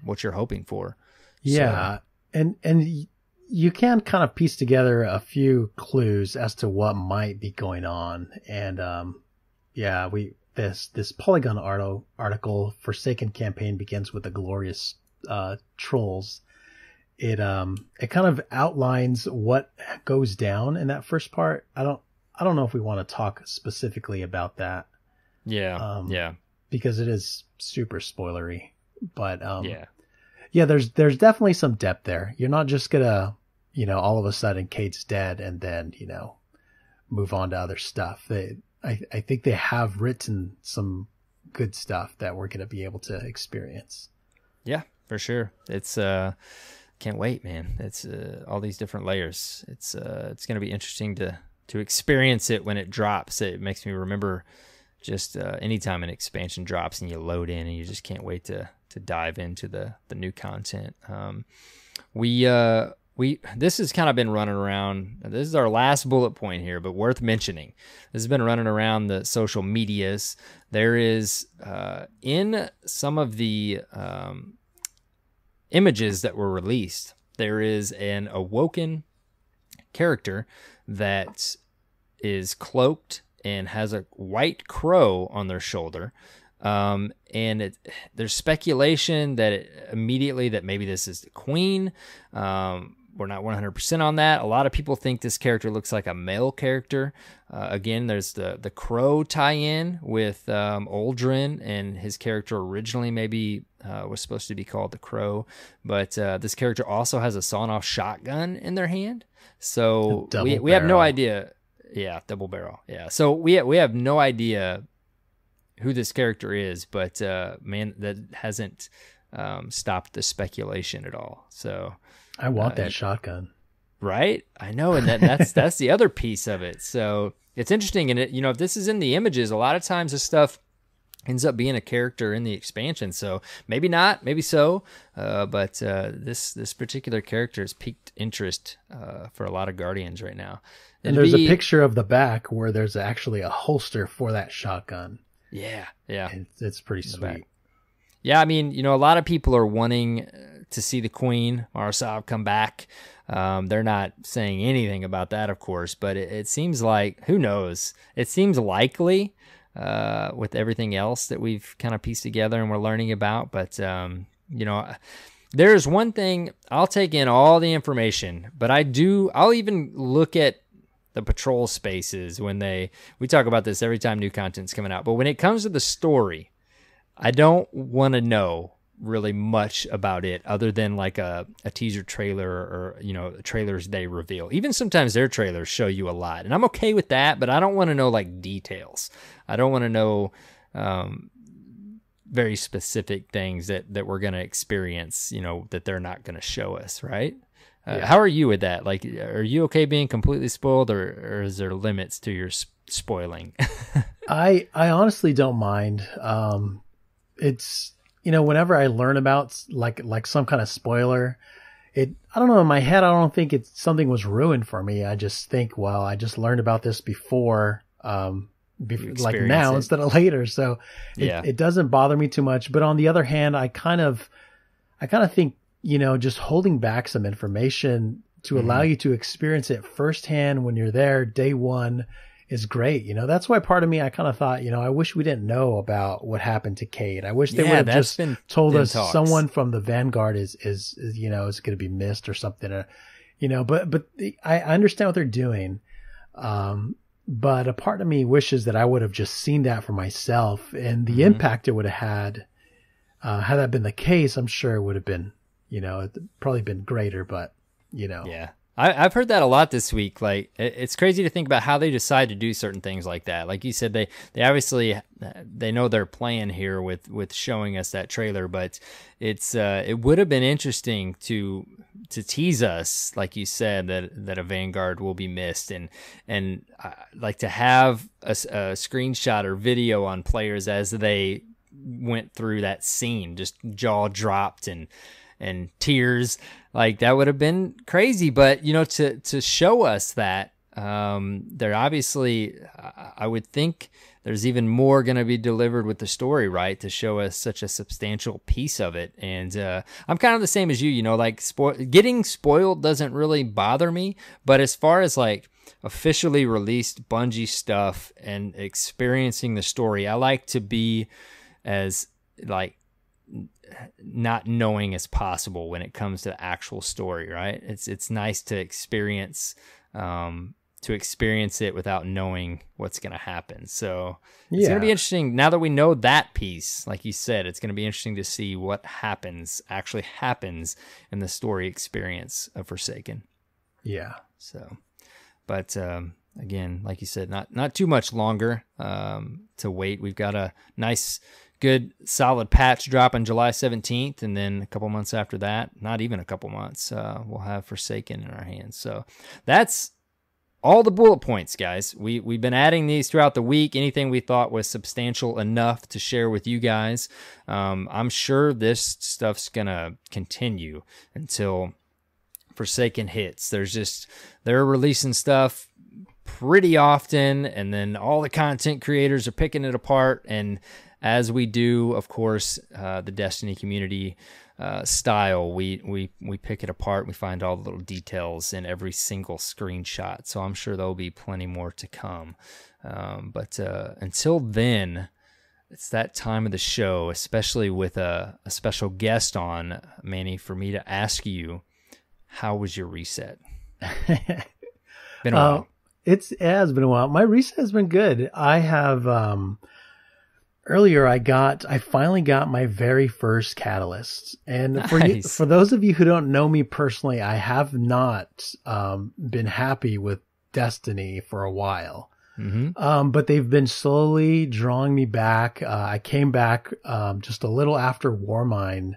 What you're hoping for. Yeah, so. And you can kind of piece together a few clues as to what might be going on. And this Polygon article, Forsaken campaign begins with the glorious trolls. It kind of outlines what goes down in that first part. I don't know if we want to talk specifically about that. Yeah. Because it is super spoilery. But there's definitely some depth there. You're not just gonna, all of a sudden Kate's dead and then, move on to other stuff. I think they have written some good stuff that we're gonna be able to experience. Yeah, for sure. It's can't wait, man. It's all these different layers. It's gonna be interesting to experience it when it drops. It makes me remember just anytime an expansion drops and you load in and you just can't wait to dive into the new content. This has kind of been running around. This is our last bullet point here, but worth mentioning. This has been running around the social medias. There is in some of the images that were released, there is an awoken character that is cloaked and has a white crow on their shoulder. And there's speculation that immediately that maybe this is the queen. We're not 100% on that. A lot of people think this character looks like a male character. Again, there's the crow tie-in with Aldrin, and his character originally maybe was supposed to be called the Crow, but this character also has a sawn-off shotgun in their hand. So we have no idea. Yeah, double barrel. Yeah, so we have no idea who this character is, but man, that hasn't stopped the speculation at all. So I want that shotgun. Right? I know, and that's the other piece of it. So it's interesting, and if this is in the images, a lot of times this stuff ends up being a character in the expansion. So maybe not, maybe so, but this particular character has piqued interest for a lot of Guardians right now. And there's a picture of the back where there's actually a holster for that shotgun. Yeah. It's pretty sweet. Yeah, I mean, a lot of people are wanting to see the Queen, Marsav, come back. They're not saying anything about that, of course, but it seems like, who knows? It seems likely with everything else that we've kind of pieced together and we're learning about. But, there's one thing, I'll take in all the information, but I'll even look at the patrol spaces when we talk about this every time new content's coming out. But when it comes to the story, I don't want to know really much about it other than like a teaser trailer or trailers they reveal. Even sometimes their trailers show you a lot, and I'm okay with that, but I don't want to know like details. I don't want to know very specific things that we're going to experience, that they're not going to show us, right? Yeah. How are you with that? Like, are you okay being completely spoiled, or is there limits to your spoiling? I honestly don't mind. It's, whenever I learn about like some kind of spoiler, I don't know, in my head, I don't think something was ruined for me. I just think, well, I just learned about this before, like now instead of later. So it doesn't bother me too much. But on the other hand, I kind of think, just holding back some information to allow you to experience it firsthand when you're there day one is great. That's why part of me, I kind of thought, I wish we didn't know about what happened to Kaede. I wish they would have just told us talks. Someone from the Vanguard is going to be missed or something, but I understand what they're doing. But a part of me wishes that I would have just seen that for myself, and the impact it would have had that been the case, I'm sure it would have been, probably been greater, but Yeah. I've heard that a lot this week. Like, it's crazy to think about how they decide to do certain things like that. Like you said, they obviously, they know their plan here with showing us that trailer, but it would have been interesting to tease us, like you said, that a Vanguard will be missed, and like to have a screenshot or video on players as they went through that scene, just jaw dropped and tears. Like, that would have been crazy. But to show us that, they're obviously, I would think there's even more going to be delivered with the story, right, to show us such a substantial piece of it. And I'm kind of the same as you, like getting spoiled doesn't really bother me, but as far as like officially released Bungie stuff and experiencing the story, I like to be as like not knowing as possible when it comes to the actual story, right? It's nice to experience it without knowing what's going to happen. So it's going to be interesting now that we know that piece. Like you said, it's going to be interesting to see what actually happens in the story experience of Forsaken. Yeah. So, but again, like you said, not too much longer to wait. We've got a nice, good, solid patch drop on July 17th, and then a couple months after that, not even a couple months, we'll have Forsaken in our hands. So that's all the bullet points, guys. We've been adding these throughout the week. Anything we thought was substantial enough to share with you guys. I'm sure this stuff's gonna continue until Forsaken hits. They're releasing stuff pretty often, and then all the content creators are picking it apart, and as we do, of course, the Destiny community style, we pick it apart. We find all the little details in every single screenshot. So I'm sure there'll be plenty more to come. But until then, it's that time of the show, especially with a special guest on, Manny, for me to ask you, how was your reset? Been a while. It has been a while. My reset has been good. I have, earlier I finally got my very first catalyst. And Nice. for those of you who don't know me personally, I have not, been happy with Destiny for a while. Mm-hmm. But they've been slowly drawing me back. I came back, just a little after Warmind,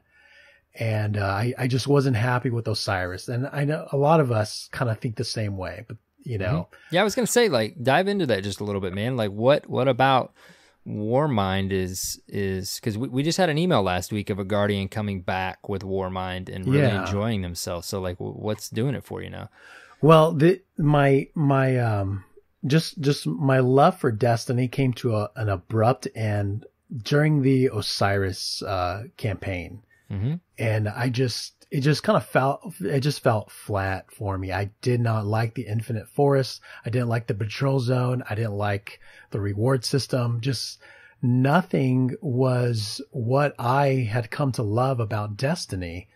and, I just wasn't happy with Osiris. And I know a lot of us kind of think the same way, but you know. Yeah, I was gonna say, like, dive into that just a little bit, man. Like, what about Warmind is because we just had an email last week of a Guardian coming back with Warmind and really enjoying themselves. So, like, what's doing it for you now? Well, my just my love for Destiny came to an abrupt end during the Osiris campaign, and it just felt flat for me. I did not like the Infinite Forest. I didn't like the patrol zone. I didn't like the reward system. Just nothing was what I had come to love about Destiny.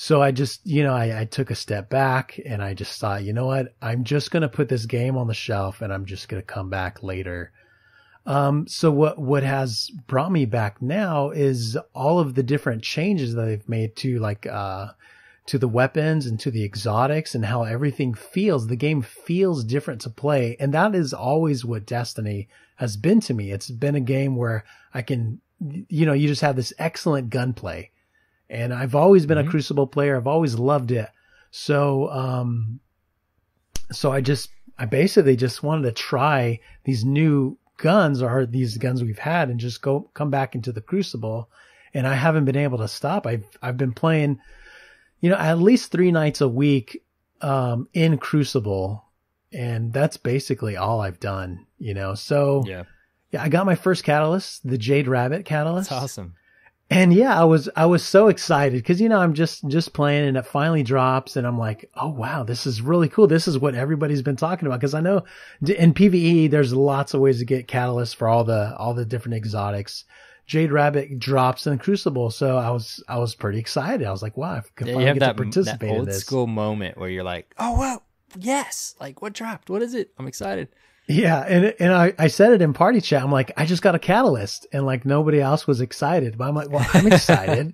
So I just, I took a step back and I just thought, you know what? I'm just going to put this game on the shelf and I'm just going to come back later. So what has brought me back now is all of the different changes that they've made to to the weapons and to the exotics and how everything feels. The game feels different to play. And that is always what Destiny has been to me. It's been a game where I can, you just have this excellent gunplay. And I've always been a Crucible player. I've always loved it. So, I basically just wanted to try these new guns or these guns we've had and just come back into the Crucible. And I haven't been able to stop. I've been playing, at least 3 nights a week, in Crucible. And that's basically all I've done, So yeah, I got my first catalyst, the Jade Rabbit catalyst. That's awesome. And yeah, I was so excited because, I'm just playing and it finally drops and I'm like, oh wow, this is really cool. This is what everybody's been talking about. Cause I know in PvE, there's lots of ways to get catalysts for all the different exotics. Jade Rabbit drops in Crucible. So I was pretty excited. I was like, wow, I can finally get to participate in this. Old school moment where you're like, oh wow, yes. Like what dropped? What is it? I'm excited. Yeah. And I said it in party chat. I'm like, I just got a catalyst and like nobody else was excited, but I'm like, well, I'm excited,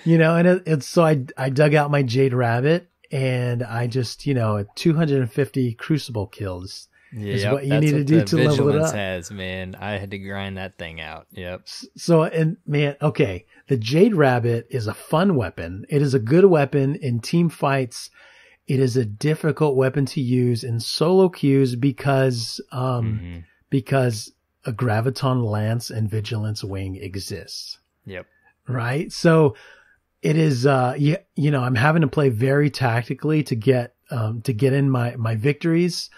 and so I dug out my Jade Rabbit and I just, 250 Crucible kills is what you need to do to level it up. Has, man. I had to grind that thing out. Yep. So, and man, okay. The Jade Rabbit is a fun weapon. It is a good weapon in team fights. It is a difficult weapon to use in solo queues because a Graviton Lance and Vigilance Wing exists. Yep. Right. So it is, I'm having to play very tactically to get in my victories.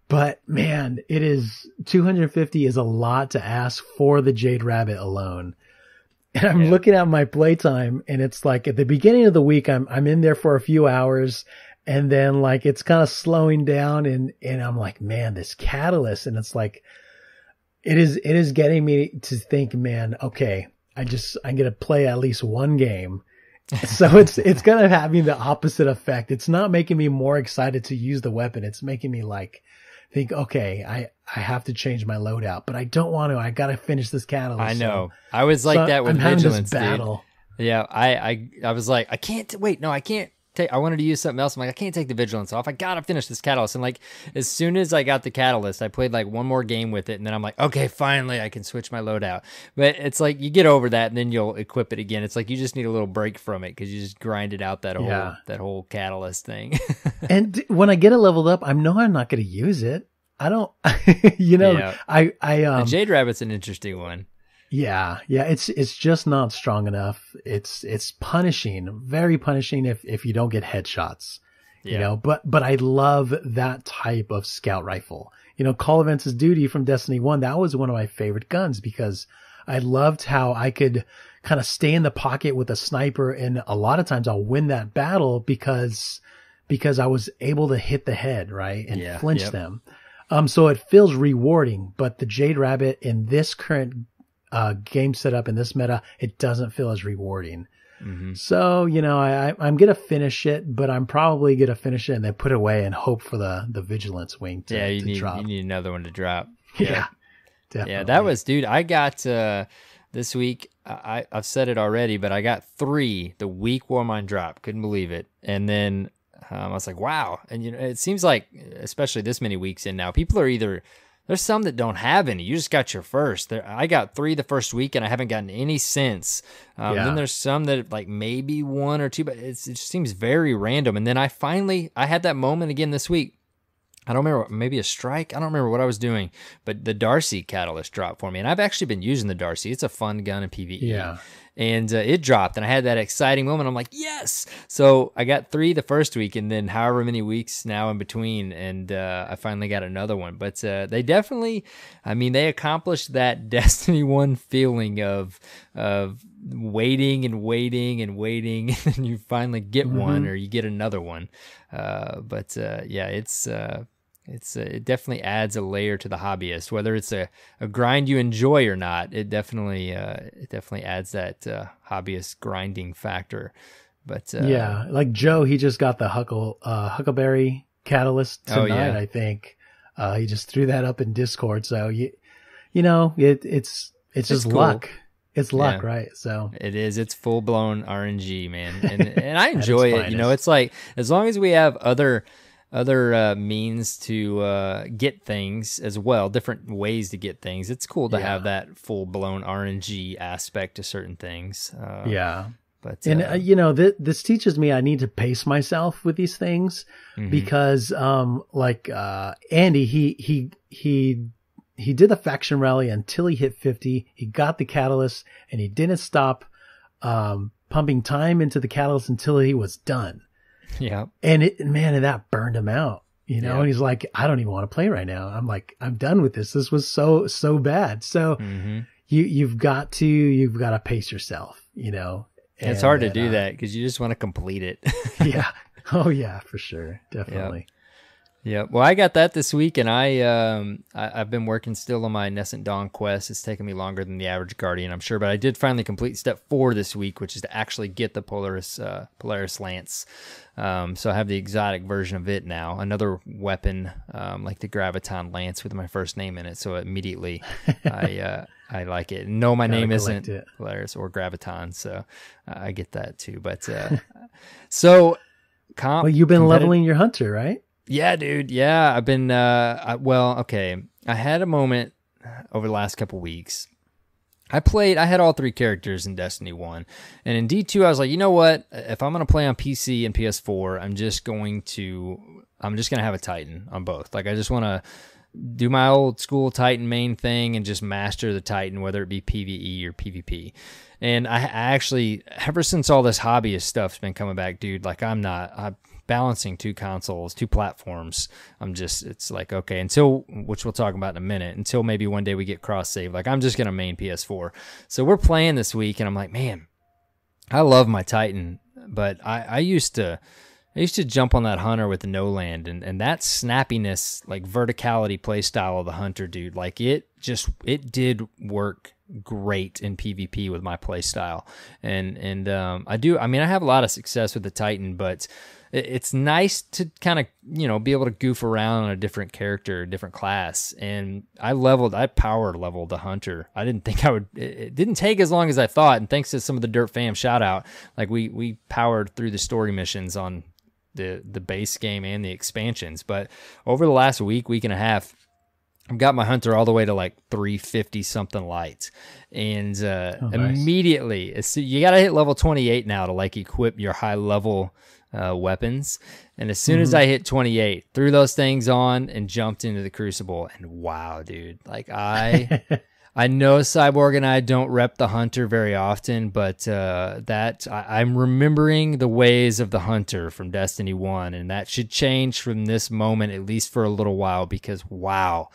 But man, it is 250 is a lot to ask for the Jade Rabbit alone. And I'm looking at my playtime and it's like at the beginning of the week, I'm in there for a few hours. And then like, it's kind of slowing down and I'm like, man, this catalyst. And it's like, it is getting me to think, man, okay, I'm going to play at least one game. So it's kind of having the opposite effect. It's not making me more excited to use the weapon. It's making me like think, okay, I have to change my loadout, but I don't want to. I got to finish this catalyst. I know. I was like that with Vigilance, battle. Dude. Yeah. I was like, I can't wait. No, I can't. I wanted to use something else. I'm like, I can't take the Vigilance off. I gotta finish this catalyst. And like, as soon as I got the catalyst, I played like one more game with it, and then I'm like, okay, finally, I can switch my loadout. But it's like you get over that, and then you'll equip it again. It's like you just need a little break from it because you just grinded out that whole catalyst thing. And when I get it leveled up, I'm not going to use it. I don't, the Jade Rabbit's an interesting one. Yeah. It's just not strong enough. It's punishing, very punishing if you don't get headshots, but I love that type of scout rifle. Call of Ventus Duty from Destiny 1, that was one of my favorite guns because I loved how I could kind of stay in the pocket with a sniper. And a lot of times I'll win that battle because I was able to hit the head, right? And flinch them. So it feels rewarding, but the Jade Rabbit in this current, game setup in this meta, it doesn't feel as rewarding. Mm-hmm. So, you know, I'm going to finish it, but I'm probably going to finish it and then put it away and hope for the Vigilance Wing to, drop. You need another one to drop. Yeah, definitely. Yeah, that was, dude, I got, this week, I've said it already, but I got 3 the week Warmind drop. Couldn't believe it. And then I was like, wow. And, you know, it seems like, especially this many weeks in now, people are either, there's some that don't have any. You just got your first. I got 3 the first week, and I haven't gotten any since. Then there's some that like maybe 1 or 2, but it just seems very random. And then I had that moment again this week. I don't remember, maybe a strike. I don't remember what I was doing, but the Darcy Catalyst dropped for me. And I've actually been using the Darcy. It's a fun gun in PvE. Yeah. And it dropped, and I had that exciting moment. I'm like, yes! So I got 3 the first week, and then however many weeks now in between, and I finally got another one. But they definitely, I mean, they accomplished that Destiny 1 feeling of waiting and waiting and waiting, and then you finally get one, or you get another one. It definitely adds a layer to the hobbyist, whether it's a grind you enjoy or not. It definitely adds that hobbyist grinding factor. But yeah, like Joe, he just got the Huckleberry Catalyst tonight. I think he just threw that up in Discord. So you know, it's just cool. Luck. It's luck, right? So it is. It's full blown RNG, man, and I enjoy it. You know, it's like as long as we have other means to get things as well, different ways to get things. It's cool to have that full-blown RNG aspect to certain things. But you know, this teaches me I need to pace myself with these things because, Andy, he did the faction rally until he hit 50. He got the catalyst, and he didn't stop pumping time into the catalyst until he was done. Yeah. And that burned him out, you know, and he's like, I don't even want to play right now. I'm like, I'm done with this. This was so bad. So you've got to pace yourself, you know. And it's hard to do that because you just want to complete it. Yeah. Oh yeah, for sure. Definitely. Yeah. Well, I got that this week, and I've been working still on my Nescent Dawn quest. It's taken me longer than the average Guardian, I'm sure, but I did finally complete step 4 this week, which is to actually get the Polaris Lance. So I have the exotic version of it now. Another weapon, like the Graviton Lance with my first name in it. So immediately I like it. No, my name isn't Polaris or Graviton, so I get that too. But well, you've been leveling your hunter, right? Yeah, dude. Yeah, I've been, okay. I had a moment over the last couple weeks. I had all 3 characters in Destiny 1. And in D2, I was like, you know what? If I'm going to play on PC and PS4, I'm just going to have a Titan on both. Like, I just want to do my old school Titan main thing and just master the Titan, whether it be PvE or PvP. And I actually, ever since all this hobbyist stuff's been coming back, dude, like I'm balancing 2 consoles, 2 platforms. It's like, okay, which we'll talk about in a minute, until maybe one day we get cross save. Like I'm just going to main PS4. So we're playing this week, and I'm like, man, I love my Titan, but I used to jump on that hunter with the no land, and that snappiness, like verticality play style of the hunter, dude, like it did work great in PvP with my play style. And I have a lot of success with the Titan, but it's nice to kind of, you know, be able to goof around on a different character, different class. And I power leveled the hunter. I didn't think it didn't take as long as I thought. And thanks to some of the Dirt Fam shout out, like we powered through the story missions on the base game and the expansions. But over the last week and a half, I've got my hunter all the way to like 350 something light. And nice. Immediately, you got to hit level 28 now to like equip your high level weapons. And as soon as I hit 28, threw those things on and jumped into the Crucible. And wow, dude, like I know Cyborg and I don't rep the hunter very often, but I'm remembering the ways of the hunter from Destiny 1, and that should change from this moment, at least for a little while, because wow,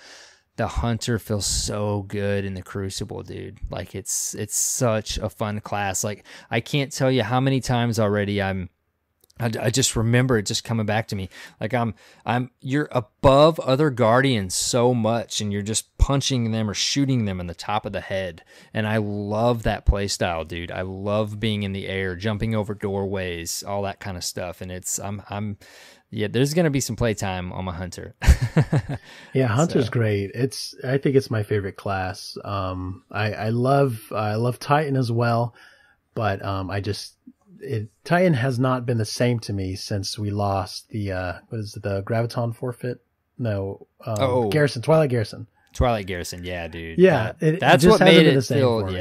the hunter feels so good in the Crucible, dude. Like it's such a fun class. Like I can't tell you how many times already I just remember it just coming back to me. Like you're above other guardians so much, and you're just punching them or shooting them in the top of the head. And I love that play style, dude. I love being in the air, jumping over doorways, all that kind of stuff. And yeah, there's gonna be some playtime on my hunter. Yeah, hunter's great. I think it's my favorite class. I love Titan as well, but Titan has not been the same to me since we lost the the Graviton forfeit? No, Garrison, Twilight Garrison. Twilight Garrison, yeah, dude. Yeah, that's what made it feel.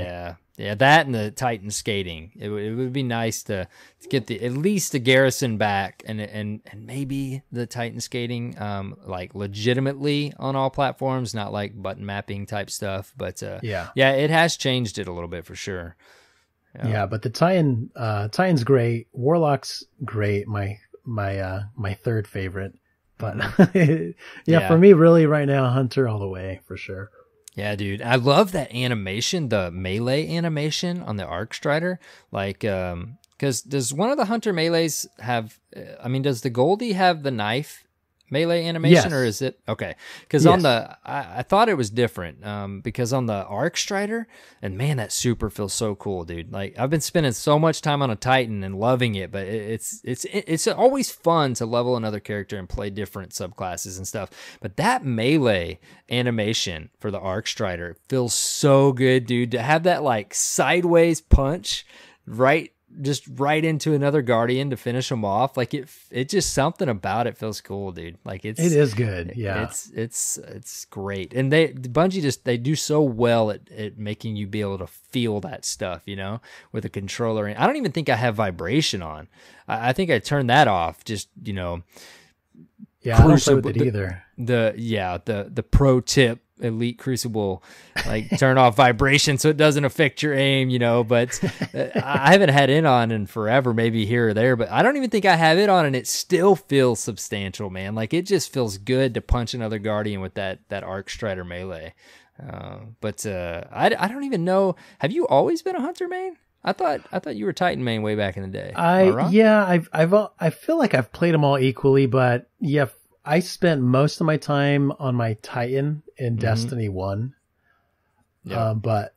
Yeah, that and the Titan skating. It would be nice to get at least the Garrison back, and maybe the Titan skating, like legitimately on all platforms, not like button mapping type stuff. But yeah, it has changed it a little bit for sure. Yeah, but the Titan's great. Warlock's great. My third favorite. But for me, really right now, Hunter all the way for sure. Yeah, dude, I love that animation, the melee animation on the Arc Strider. Like, because does one of the Hunter melees have? I mean, does the Goldie have the knife melee animation, or is it okay? Because on the I thought it was different, because on the Arc Strider, and man, that super feels so cool, dude. Like I've been spending so much time on a Titan and loving it, but it's always fun to level another character and play different subclasses and stuff. But that melee animation for the Arc Strider feels so good, dude. To have that like sideways punch right into another guardian to finish them off, like it just something about it feels cool, dude. Like it is good. Yeah, it's great. And Bungie they do so well at making you be able to feel that stuff, you know, with a controller. And I don't even think I have vibration on. I think I turned that off, just, you know. Yeah, I don't play with it either. The pro tip, Elite Crucible, like turn off vibration so it doesn't affect your aim, you know. But I haven't had it on in forever, maybe here or there, but I don't even think I have it on, and it still feels substantial, man. Like it just feels good to punch another guardian with that Arc Strider melee. But I don't even know. Have you always been a Hunter main? I thought you were Titan main way back in the day. I feel like I've played them all equally, but yeah, I spent most of my time on my Titan in Destiny 1. Yeah. But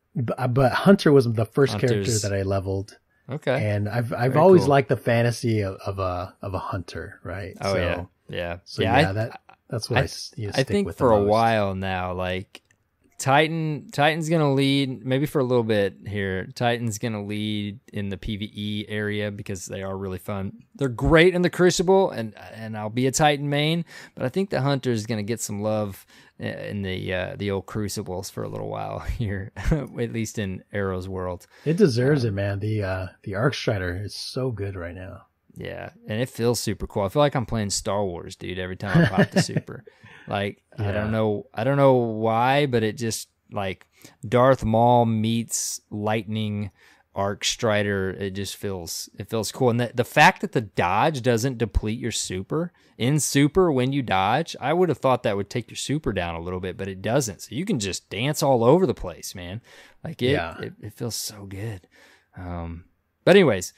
Hunter was the first character that I leveled. Okay. And I've always liked the fantasy of a hunter, right? Oh, yeah. So that's what I stick think with for a while now, like Titan's gonna lead maybe for a little bit here. Titan's gonna lead in the PvE area because they are really fun. They're great in the Crucible, and I'll be a Titan main, but I think the Hunter is gonna get some love in the old Crucibles for a little while here, at least in Arrow's world. It deserves it, man. The Arc Strider is so good right now. Yeah, and it feels super cool. I feel like I'm playing Star Wars, dude, every time I pop the super. Like, yeah. I don't know why, but it just, like, Darth Maul meets Lightning Arc Strider, it feels cool. And the fact that the dodge doesn't deplete your super in super when you dodge, I would have thought that would take your super down a little bit, but it doesn't. So you can just dance all over the place, man. Like it feels so good. But anyways,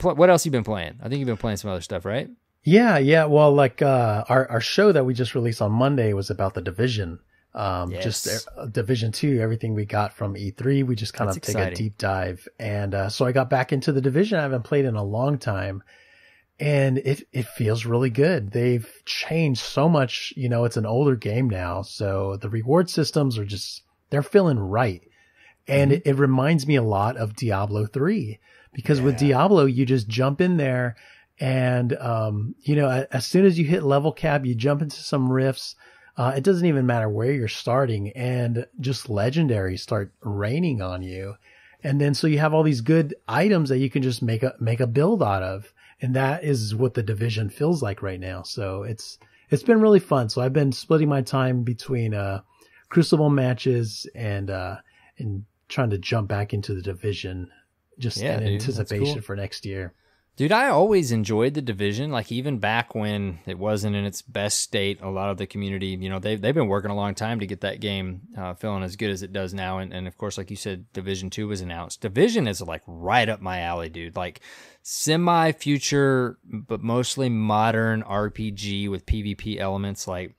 what else you been playing? I think you've been playing some other stuff, right? Yeah. Well, like our show that we just released on Monday was about the Division. Just Division 2, everything we got from E3. We just kind of take a deep dive. And so I got back into the Division. I haven't played in a long time. And it feels really good. They've changed so much. You know, it's an older game now. So the reward systems they're feeling right. And it reminds me a lot of Diablo 3. Because with Diablo, you just jump in there and, you know, as soon as you hit level cap, you jump into some rifts. It doesn't even matter where you're starting, and just legendaries start raining on you. And then so you have all these good items that you can just make a build out of. And that is what the Division feels like right now. So it's been really fun. So I've been splitting my time between Crucible matches and trying to jump back into the Division just in anticipation for next year. Dude, I always enjoyed the Division. Like, even back when it wasn't in its best state, a lot of the community, you know, they've been working a long time to get that game feeling as good as it does now. And of course, like you said, Division 2 was announced. Division is like right up my alley, dude. Like semi-future, but mostly modern RPG with PvP elements. Like,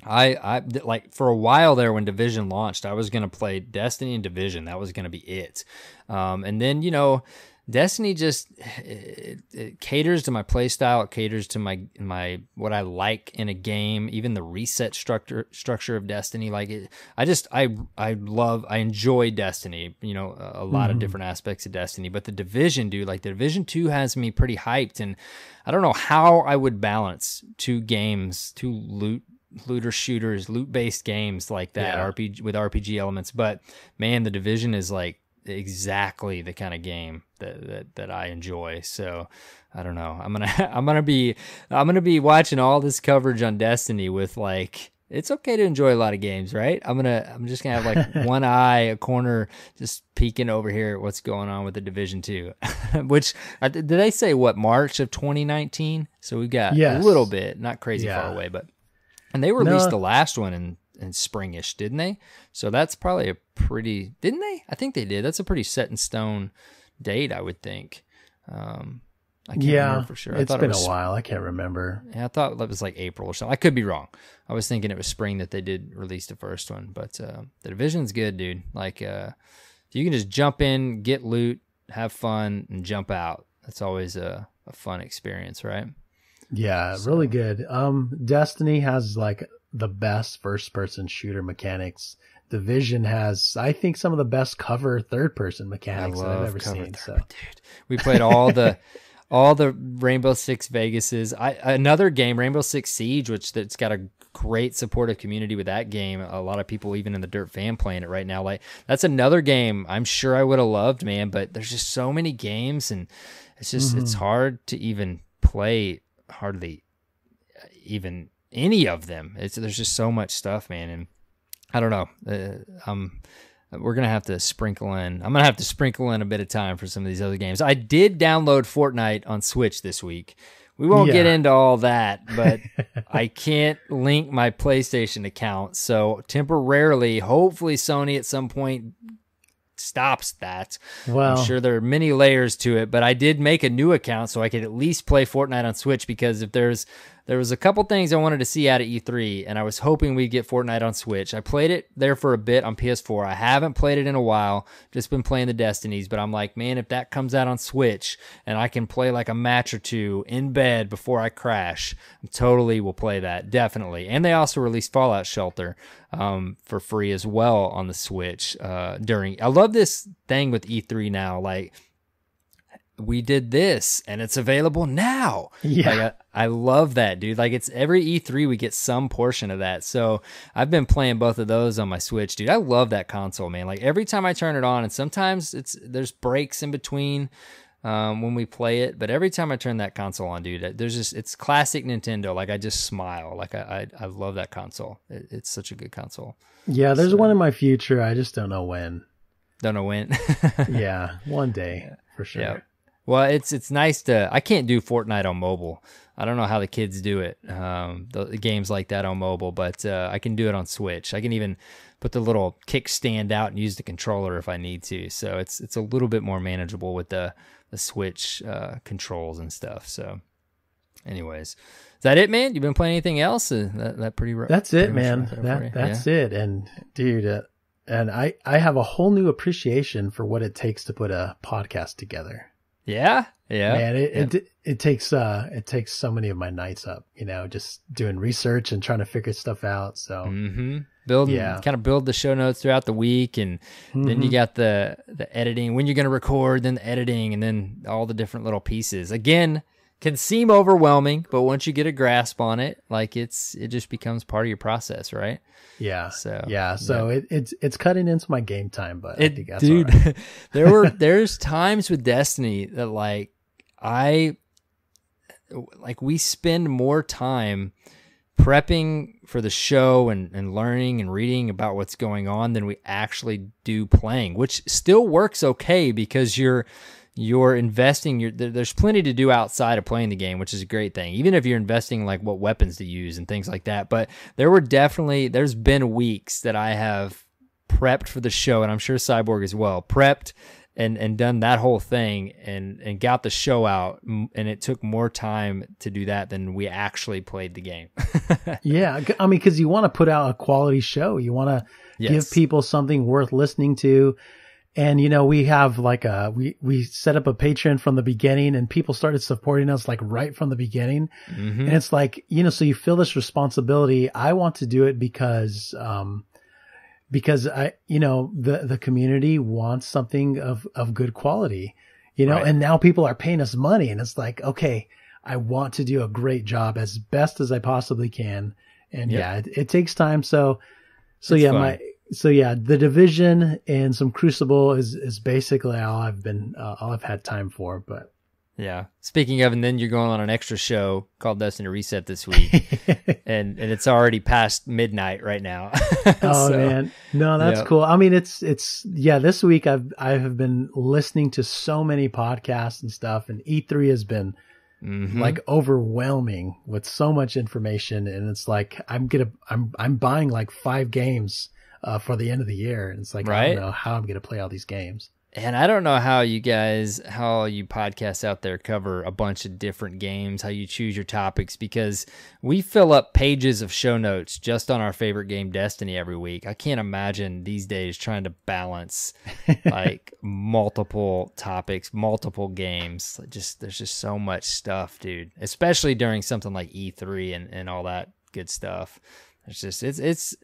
I like for a while there when Division launched, I was going to play Destiny and Division. That was going to be it. And then, you know, Destiny just it caters to my play style. It caters to my what I like in a game. Even the reset structure of Destiny, like it, I enjoy Destiny. You know, a lot of different aspects of Destiny. But the Division, dude, like the Division 2 has me pretty hyped, and I don't know how I would balance two looter shooters, loot based games like that, RPG with RPG elements. But man, the Division is like exactly the kind of game that I enjoy. So I don't know. I'm gonna be watching all this coverage on Destiny with like, it's okay to enjoy a lot of games, right? I'm just gonna have like one eye, a corner, just peeking over here at what's going on with the Division 2, which did they say what, March of 2019? So we got a little bit, not crazy far away, but and they released the last one in springish, didn't they? So that's probably a pretty, didn't they? I think they did. That's a pretty set in stone date, I would think. I can't remember for sure. It's been a while. I can't remember. Yeah, I thought that was like April or something. I could be wrong. I was thinking it was spring that they did release the first one. But the Division's good, dude. Like, you can just jump in, get loot, have fun, and jump out. That's always a fun experience, right? Yeah, really good. Destiny has like the best first-person shooter mechanics. Division has, I think, some of the best cover third-person mechanics that I've ever seen. Dude, we played all the Rainbow Six Vegases. Another game, Rainbow Six Siege, that's got a great supportive community with that game. A lot of people, even in the Dirt fan, playing it right now. Like, that's another game I'm sure I would have loved, man. But there's just so many games, and it's just it's hard to even play hardly even any of them. There's just so much stuff, man, and I don't know. We're gonna have to sprinkle in. I'm gonna have to sprinkle in a bit of time for some of these other games. I did download Fortnite on Switch this week. We won't get into all that, but I can't link my PlayStation account, so temporarily, hopefully, Sony at some point stops that. Well, I'm sure there are many layers to it, but I did make a new account so I could at least play Fortnite on Switch, because if there was a couple things I wanted to see out of E3, and I was hoping we'd get Fortnite on Switch. I played it there for a bit on PS4. I haven't played it in a while, just been playing the Destinies, but I'm like, man, if that comes out on Switch and I can play like a match or two in bed before I crash, I totally will play that, definitely. And they also released Fallout Shelter for free as well on the Switch. I love this thing with E3 now, like, we did this and it's available now. Yeah. Like, I love that, dude. Like, it's every E3 we get some portion of that. So I've been playing both of those on my Switch, dude. I love that console, man. Like, every time I turn it on, and sometimes there's breaks in between when we play it, but every time I turn that console on, dude, it's classic Nintendo. Like, I just smile. Like, I love that console. It's such a good console. Yeah, there's one in my future. I just don't know when. Don't know when. Yeah, one day for sure. Yeah. Well, it's nice I can't do Fortnite on mobile. I don't know how the kids do it, the games like that on mobile, but I can do it on Switch. I can even put the little kickstand out and use the controller if I need to. So it's a little bit more manageable with the Switch controls and stuff. So anyways, is that it, man? You been playing anything else? That pretty That's it, man. That's it. And dude, and I have a whole new appreciation for what it takes to put a podcast together. Yeah. Man, it takes so many of my nights up, just doing research and trying to figure stuff out. So build the show notes throughout the week, and then you got the editing, when you're going to record, then the editing, and then all the different little pieces. Again, can seem overwhelming, but once you get a grasp on it, like it just becomes part of your process, right? Yeah. So it's cutting into my game time, but I think that's dude, all right. there's times with Destiny that we spend more time prepping for the show and learning and reading about what's going on than we actually do playing, which still works okay because you're you're investing there's plenty to do outside of playing the game, which is a great thing, even if you're investing like what weapons to use and things like that. But there's been weeks that I have prepped for the show, and I'm sure Cyborg as well, prepped and done that whole thing and got the show out, and it took more time to do that than we actually played the game. Yeah, I mean, because you want to put out a quality show. You want to give people something worth listening to. And, you know, we have like we set up a Patreon from the beginning, and people started supporting us like right from the beginning. Mm-hmm. And it's like, you know, so you feel this responsibility. I want to do it because you know, the community wants something of good quality, you know, and now people are paying us money, and it's like, okay, I want to do a great job as best as I possibly can. And it takes time. So yeah, fun. The Division and some Crucible is basically all I've had time for. But yeah, speaking of, and then you're going on an extra show called Destiny Reset this week, and it's already past midnight right now. Oh man, no, that's cool. I mean, it's this week I have been listening to so many podcasts and stuff, and E3 has been like overwhelming with so much information, and it's like I'm buying like 5 games for the end of the year, and it's like I don't know how I'm gonna play all these games. And I don't know how you podcasts out there cover a bunch of different games, how you choose your topics, because we fill up pages of show notes just on our favorite game, Destiny, every week. I can't imagine these days trying to balance like multiple topics, multiple games. There's just so much stuff, dude, especially during something like E3 and all that good stuff. It's just it's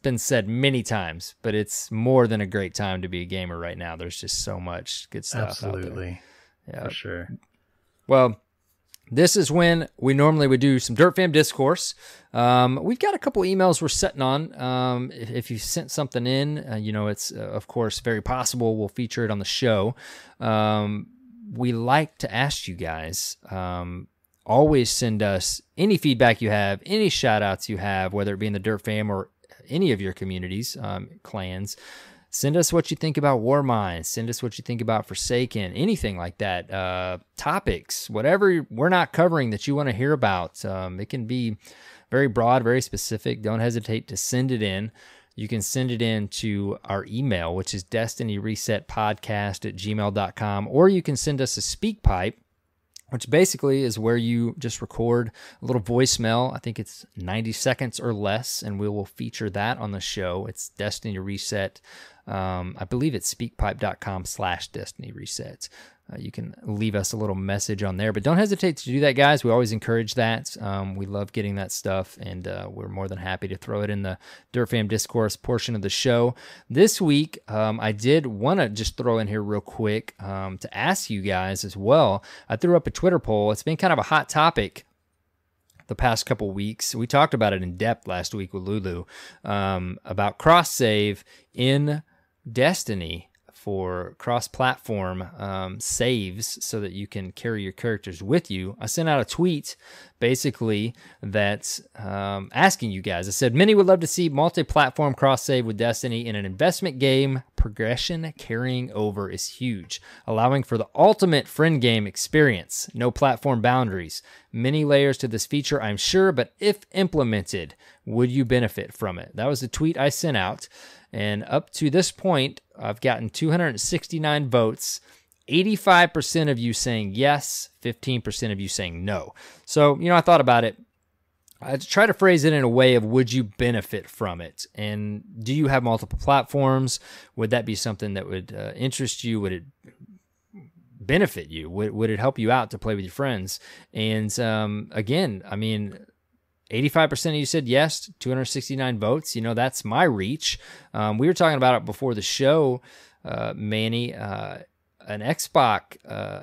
been said many times, but it's more than a great time to be a gamer right now. There's just so much good stuff. Absolutely. Out there. For sure. Well, this is when we normally would do some Dirt Fam discourse. We've got a couple emails we're sitting on. If you sent something in, you know, it's of course very possible we'll feature it on the show. We like to ask you guys. Always send us any feedback you have, any shout outs you have, whether it be in the Dirt Fam or any of your communities, clans. Send us what you think about War Mines. Send us what you think about Forsaken, anything like that. Topics, whatever we're not covering that you want to hear about. It can be very broad, very specific. Don't hesitate to send it in. You can send it in to our email, which is destinyresetpodcast@gmail.com, or you can send us a speak pipe, which basically is where you just record a little voicemail. I think it's 90 seconds or less, and we will feature that on the show. It's Destiny Reset. I believe it's speakpipe.com/Destiny Reset. You can leave us a little message on there, but don't hesitate to do that, guys. We always encourage that. We love getting that stuff, and we're more than happy to throw it in the Dirt Fam Discourse portion of the show. This week, I did want to just throw in here real quick to ask you guys as well. I threw up a Twitter poll. It's been kind of a hot topic the past couple weeks. We talked about it in depth last week with Lulu about cross-save in Destiny for cross-platform saves so that you can carry your characters with you. I sent out a tweet basically that's asking you guys. I said, many would love to see multi-platform cross-save with Destiny in an investment game. Progression carrying over is huge, allowing for the ultimate friend game experience. No platform boundaries. Many layers to this feature, I'm sure, but if implemented, would you benefit from it? That was the tweet I sent out. And up to this point, I've gotten 269 votes, 85% of you saying yes, 15% of you saying no. So, you know, I thought about it. I try to phrase it in a way of, would you benefit from it? And do you have multiple platforms? Would that be something that would interest you? Would it benefit you? Would it help you out to play with your friends? And again, I mean, 85% of you said yes, 269 votes. You know, that's my reach. We were talking about it before the show, Manny, an Xbox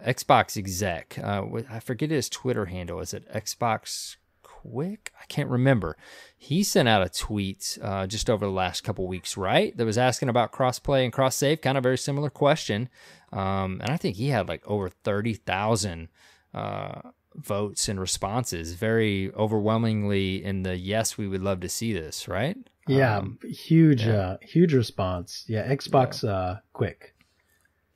exec. I forget his Twitter handle. Is it Xbox Quick? I can't remember. He sent out a tweet just over the last couple weeks, right? That was asking about crossplay and cross save, kind of very similar question. And I think he had like over 30,000 votes and responses, very overwhelmingly in the yes, we would love to see this, right? Yeah, huge response. Yeah, Xbox Quick.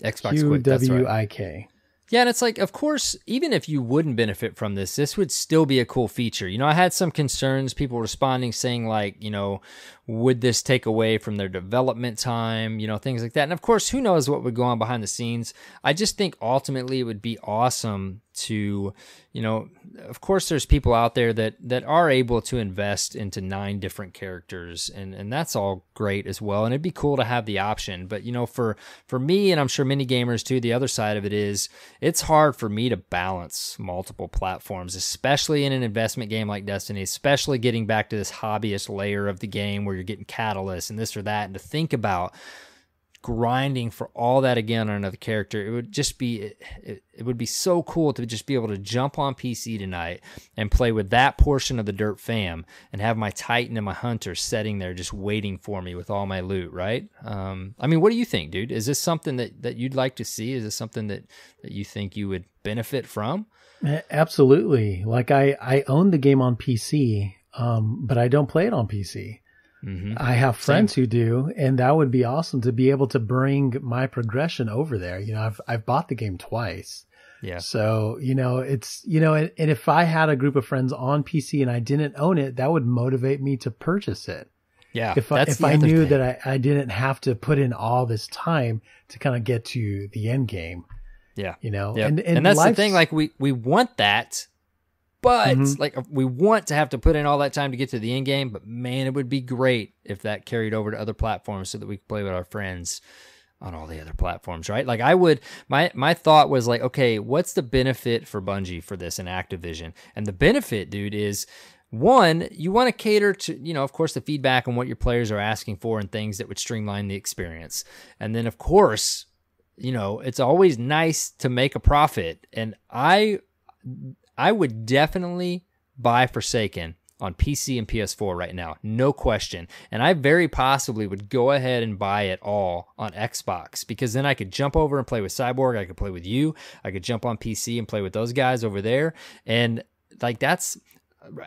Xbox Quick, that's right. QWIK. Yeah, and it's like, of course, even if you wouldn't benefit from this would still be a cool feature. You know, I had some concerns, people responding saying like, you know, would this take away from their development time, you know, things like that. And of course, who knows what would go on behind the scenes. I just think ultimately it would be awesome to, you know, of course there's people out there that are able to invest into 9 different characters, and that's all great as well. And it'd be cool to have the option. But, you know, for me, and I'm sure many gamers too, the other side of it is it's hard for me to balance multiple platforms, especially in an investment game like Destiny, especially getting back to this hobbyist layer of the game where you're getting catalysts and this or that, and to think about grinding for all that again on another character. It would just be it would be so cool to just be able to jump on PC tonight and play with that portion of the Dirt fam and have my Titan and my Hunter sitting there just waiting for me with all my loot, right? I mean, what do you think, dude? Is this something that you'd like to see? Is this something that you think you would benefit from? Absolutely. Like I own the game on PC, but I don't play it on PC. Mm-hmm. I have friends who do, and that would be awesome to be able to bring my progression over there. You know, I've bought the game twice. Yeah. So, you know, it's, you know, and if I had a group of friends on PC and I didn't own it, that would motivate me to purchase it. Yeah. If I knew that I didn't have to put in all this time to kind of get to the end game. Yeah. You know, yep. And that's the thing, like we want that. But like we want to have to put in all that time to get to the end game, but man, it would be great if that carried over to other platforms so that we could play with our friends on all the other platforms, right? Like I would, my thought was like, okay, what's the benefit for Bungie for this and Activision? And the benefit, dude, is one, you want to cater to, you know, of course, the feedback on what your players are asking for and things that would streamline the experience. And then, of course, you know, it's always nice to make a profit. And I would definitely buy Forsaken on PC and PS4 right now, no question. And I very possibly would go ahead and buy it all on Xbox, because then I could jump over and play with Cyborg. I could play with you. I could jump on PC and play with those guys over there. And like that's,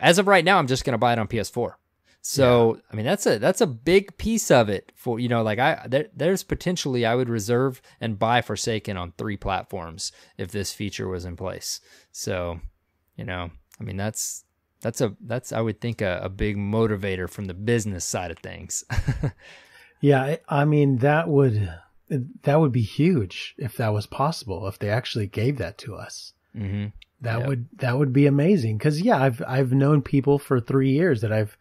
as of right now, I'm just going to buy it on PS4. So, yeah. I mean, that's a big piece of it for, you know, like there's potentially I would reserve and buy Forsaken on 3 platforms if this feature was in place. So, you know, I mean, that's I would think a big motivator from the business side of things. Yeah, I mean that would be huge if that was possible. If they actually gave that to us, that would be amazing. Because yeah, I've known people for 3 years that I've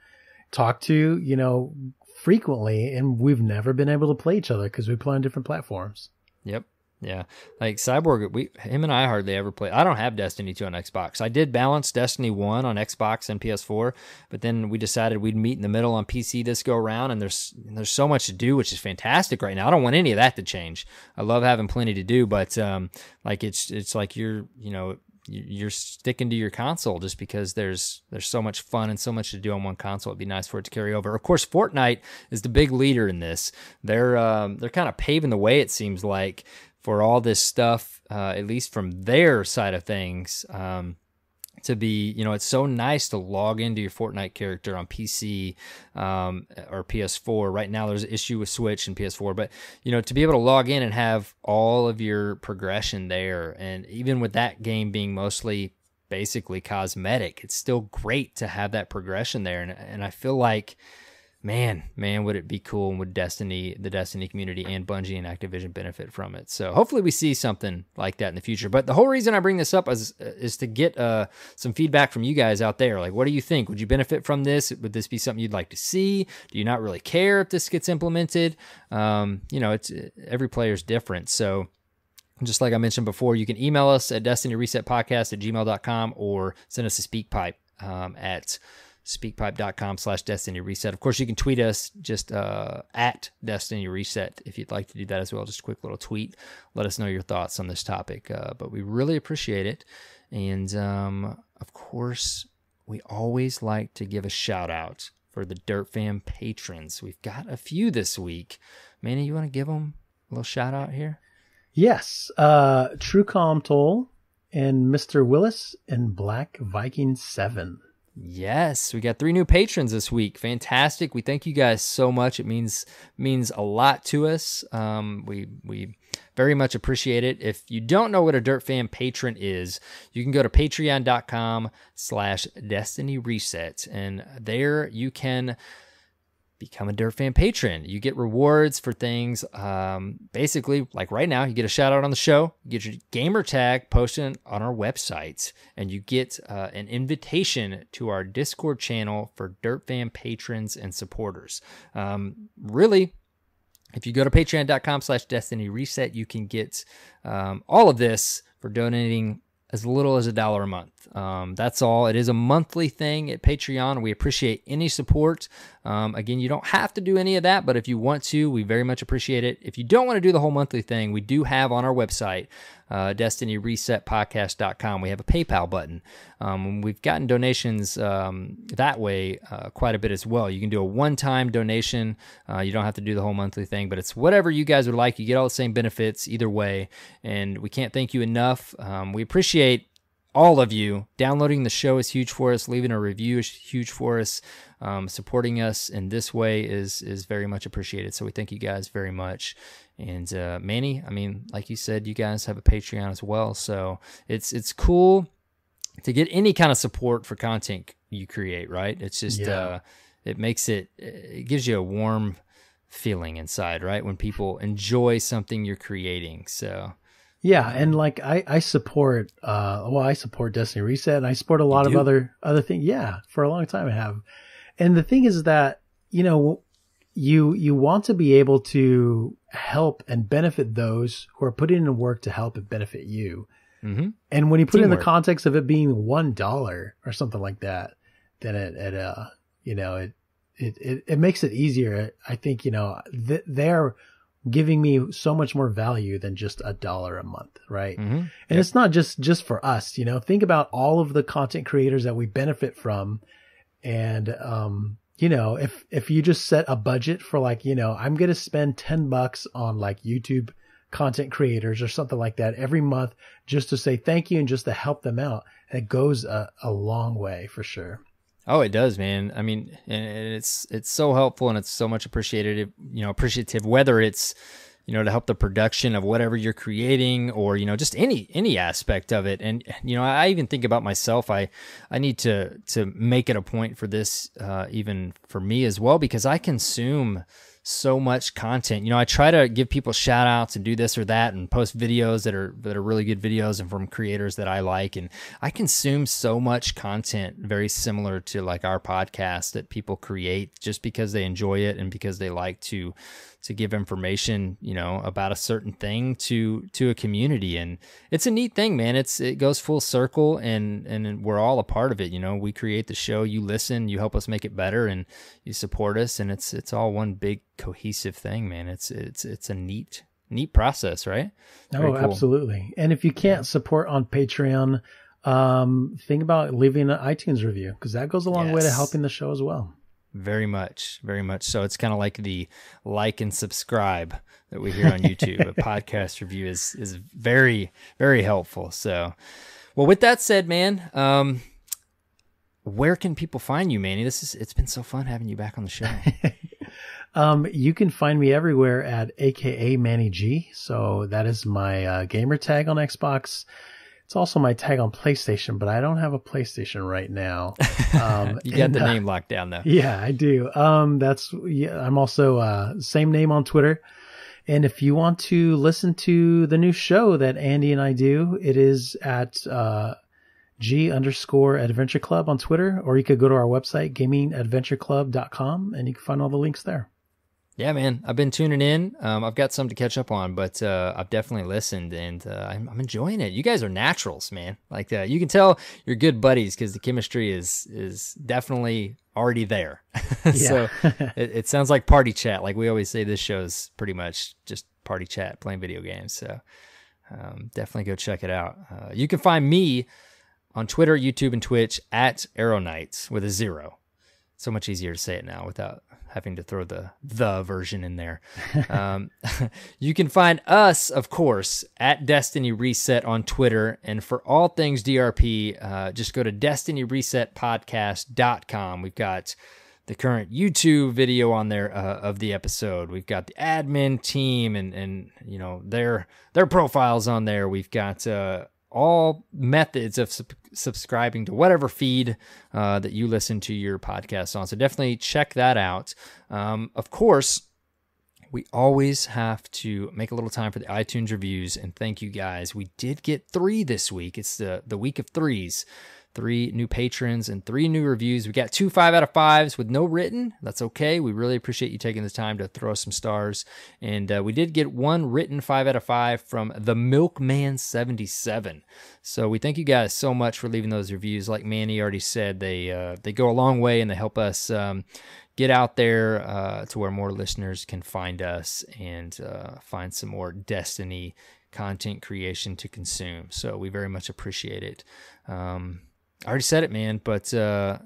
talked to, you know, frequently, and we've never been able to play each other because we play on different platforms. Yep. Yeah, like Cyborg, him and I hardly ever play. I don't have Destiny 2 on Xbox. I did balance Destiny 1 on Xbox and PS4, but then we decided we'd meet in the middle on PC this go around, and there's so much to do, which is fantastic right now. I don't want any of that to change. I love having plenty to do, but like it's like you're sticking to your console just because there's so much fun and so much to do on one console. It'd be nice for it to carry over. Of course, Fortnite is the big leader in this. They're kind of paving the way, it seems like, for all this stuff, at least from their side of things, to be, you know, it's so nice to log into your Fortnite character on PC or PS4. Right now there's an issue with Switch and PS4, but, you know, to be able to log in and have all of your progression there, and even with that game being mostly basically cosmetic, it's still great to have that progression there. And I feel like, man, would it be cool, and would the Destiny community and Bungie and Activision benefit from it? So hopefully we see something like that in the future. But the whole reason I bring this up is to get some feedback from you guys out there. Like, what do you think? Would you benefit from this? Would this be something you'd like to see? Do you not really care if this gets implemented? You know, every player's different. So just like I mentioned before, you can email us at destinyresetpodcast@gmail.com or send us a SpeakPipe at speakpipe.com/Destiny Reset. Of course, you can tweet us just at Destiny Reset if you'd like to do that as well. Just a quick little tweet. Let us know your thoughts on this topic. But we really appreciate it. And of course, we always like to give a shout out for the Dirt Fam patrons. We've got a few this week. Manny, you want to give them a little shout out here? Yes. True Calm Toll and Mr. Willis and Black Viking 7. Yes, we got 3 new patrons this week. Fantastic. We thank you guys so much. It means a lot to us. We Very much appreciate it. If you don't know what a Dirt Fan patron is, you can go to patreon.com/Destiny Reset, and there you can become a Dirt Fan patron. You get rewards for things. Basically, like right now, you get a shout out on the show, you get your gamer tag posted on our website, and you get an invitation to our Discord channel for Dirt Fan patrons and supporters. Really, if you go to patreon.com/Destiny Reset, you can get all of this for donating as little as $1 a month. That's all. It is a monthly thing at Patreon. We appreciate any support. Again, you don't have to do any of that, but if you want to, we very much appreciate it. If you don't want to do the whole monthly thing, we do have on our website, DestinyResetPodcast.com, we have a PayPal button. We've gotten donations that way quite a bit as well. You can do a one-time donation. You don't have to do the whole monthly thing, but it's whatever you guys would like. You get all the same benefits either way, and we can't thank you enough. We appreciate all of you. Downloading the show is huge for us. Leaving a review is huge for us. Supporting us in this way is very much appreciated. So we thank you guys very much. And Manny, I mean, like you said, you guys have a Patreon as well. So it's cool to get any kind of support for content you create, right? It's just it gives you a warm feeling inside, right? When people enjoy something you're creating. So yeah, and like I support I support Destiny Reset, and I support a lot of other things. Yeah, for a long time I have. And the thing is that, you know, you want to be able to help and benefit those who are putting in work to help and benefit you. Mm-hmm. And when you put it in the context of it being $1 or something like that, then it makes it easier. I think, you know, they're giving me so much more value than just $1 a month. Right. Mm-hmm. And it's not just for us, you know, think about all of the content creators that we benefit from. And, you know, if you just set a budget for like, you know, I'm going to spend $10 on like YouTube content creators or something like that every month just to say thank you and just to help them out. And it goes a long way for sure. Oh, it does, man. I mean, and it's so helpful and it's so much appreciative, whether it's, you know, to help the production of whatever you're creating or, you know, just any aspect of it. And, you know, I even think about myself. I need to make it a point for this, even for me as well, because I consume so much content. You know, I try to give people shout outs and do this or that and post videos that are really good videos and from creators that I like. And I consume so much content very similar to like our podcast that people create just because they enjoy it and because they like to give information, you know, about a certain thing to a community. And it's a neat thing, man. It goes full circle and we're all a part of it. You know, we create the show, you listen, you help us make it better and you support us. And it's all one big cohesive thing, man. It's a neat process, right? Very cool. Absolutely. And if you can't support on Patreon, think about leaving an iTunes review because that goes a long way to helping the show as well. Very much, very much. So it's kind of like the like and subscribe that we hear on YouTube. A podcast review is very, very helpful. So, well, with that said, man, where can people find you, Manny? It's been so fun having you back on the show. You can find me everywhere at AKA Manny G. So that is my gamer tag on Xbox. It's also my tag on PlayStation, but I don't have a PlayStation right now. You got the name locked down though. Yeah, I do. I'm also, same name on Twitter. And if you want to listen to the new show that Andy and I do, it is at, G_Adventure Club on Twitter, or you could go to our website, gamingadventureclub.com, and you can find all the links there. Yeah, man, I've been tuning in. I've got some to catch up on, but I've definitely listened, and I'm enjoying it. You guys are naturals, man. Like you can tell you're good buddies because the chemistry is definitely already there. So it sounds like party chat. Like we always say, this show is pretty much just party chat, playing video games. So definitely go check it out. You can find me on Twitter, YouTube, and Twitch at AER0KNIGHT with a 0. So much easier to say it now without having to throw the version in there. You can find us, of course, at Destiny Reset on Twitter. And for all things DRP, just go to DestinyResetPodcast.com. We've got the current YouTube video on there of the episode. We've got the admin team and you know, their profiles on there. We've got all methods of subscribing to whatever feed that you listen to your podcast on. So definitely check that out. Of course, we always have to make a little time for the iTunes reviews, and thank you guys. We did get 3 this week. It's the week of 3s. 3 new patrons and 3 new reviews. We got 2 5 out of 5s with no written. That's okay. We really appreciate you taking the time to throw some stars. And we did get 1 written 5 out of 5 from the Milkman77. So we thank you guys so much for leaving those reviews. Like Manny already said, they go a long way and they help us get out there to where more listeners can find us and find some more Destiny content creation to consume. So we very much appreciate it. I already said it, man, but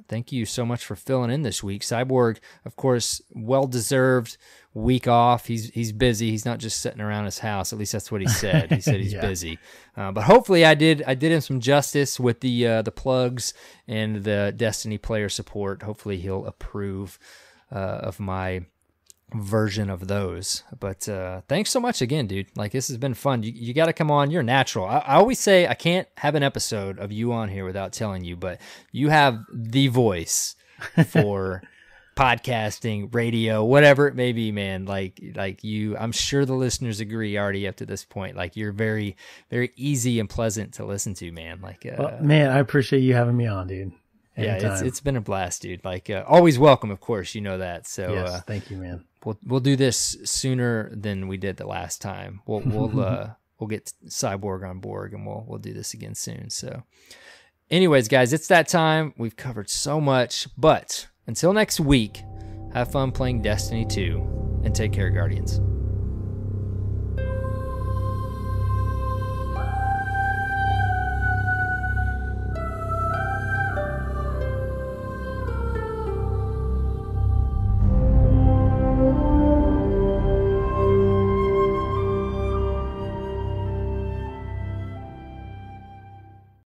thank you so much for filling in this week. Cyborg, of course, well-deserved week off. He's busy. He's not just sitting around his house. At least that's what he said. He said he's busy. But hopefully I did him some justice with the plugs and the Destiny player support. Hopefully he'll approve of my version of those. But thanks so much again, dude. Like, this has been fun. You got to come on. You're natural. I always say I can't have an episode of you on here without telling you, but you have the voice for podcasting, radio, whatever it may be, man. Like you, I'm sure the listeners agree already up to this point. Like, you're very, very easy and pleasant to listen to, man. Like, well, man, I appreciate you having me on, dude. Anytime. Yeah, it's been a blast, dude. Like, always welcome, of course. You know that. So yes, thank you, man. We'll do this sooner than we did the last time. We'll get Cyborg on board and we'll do this again soon. So, anyways, guys, it's that time. We've covered so much, but until next week, have fun playing Destiny 2 and take care, Guardians.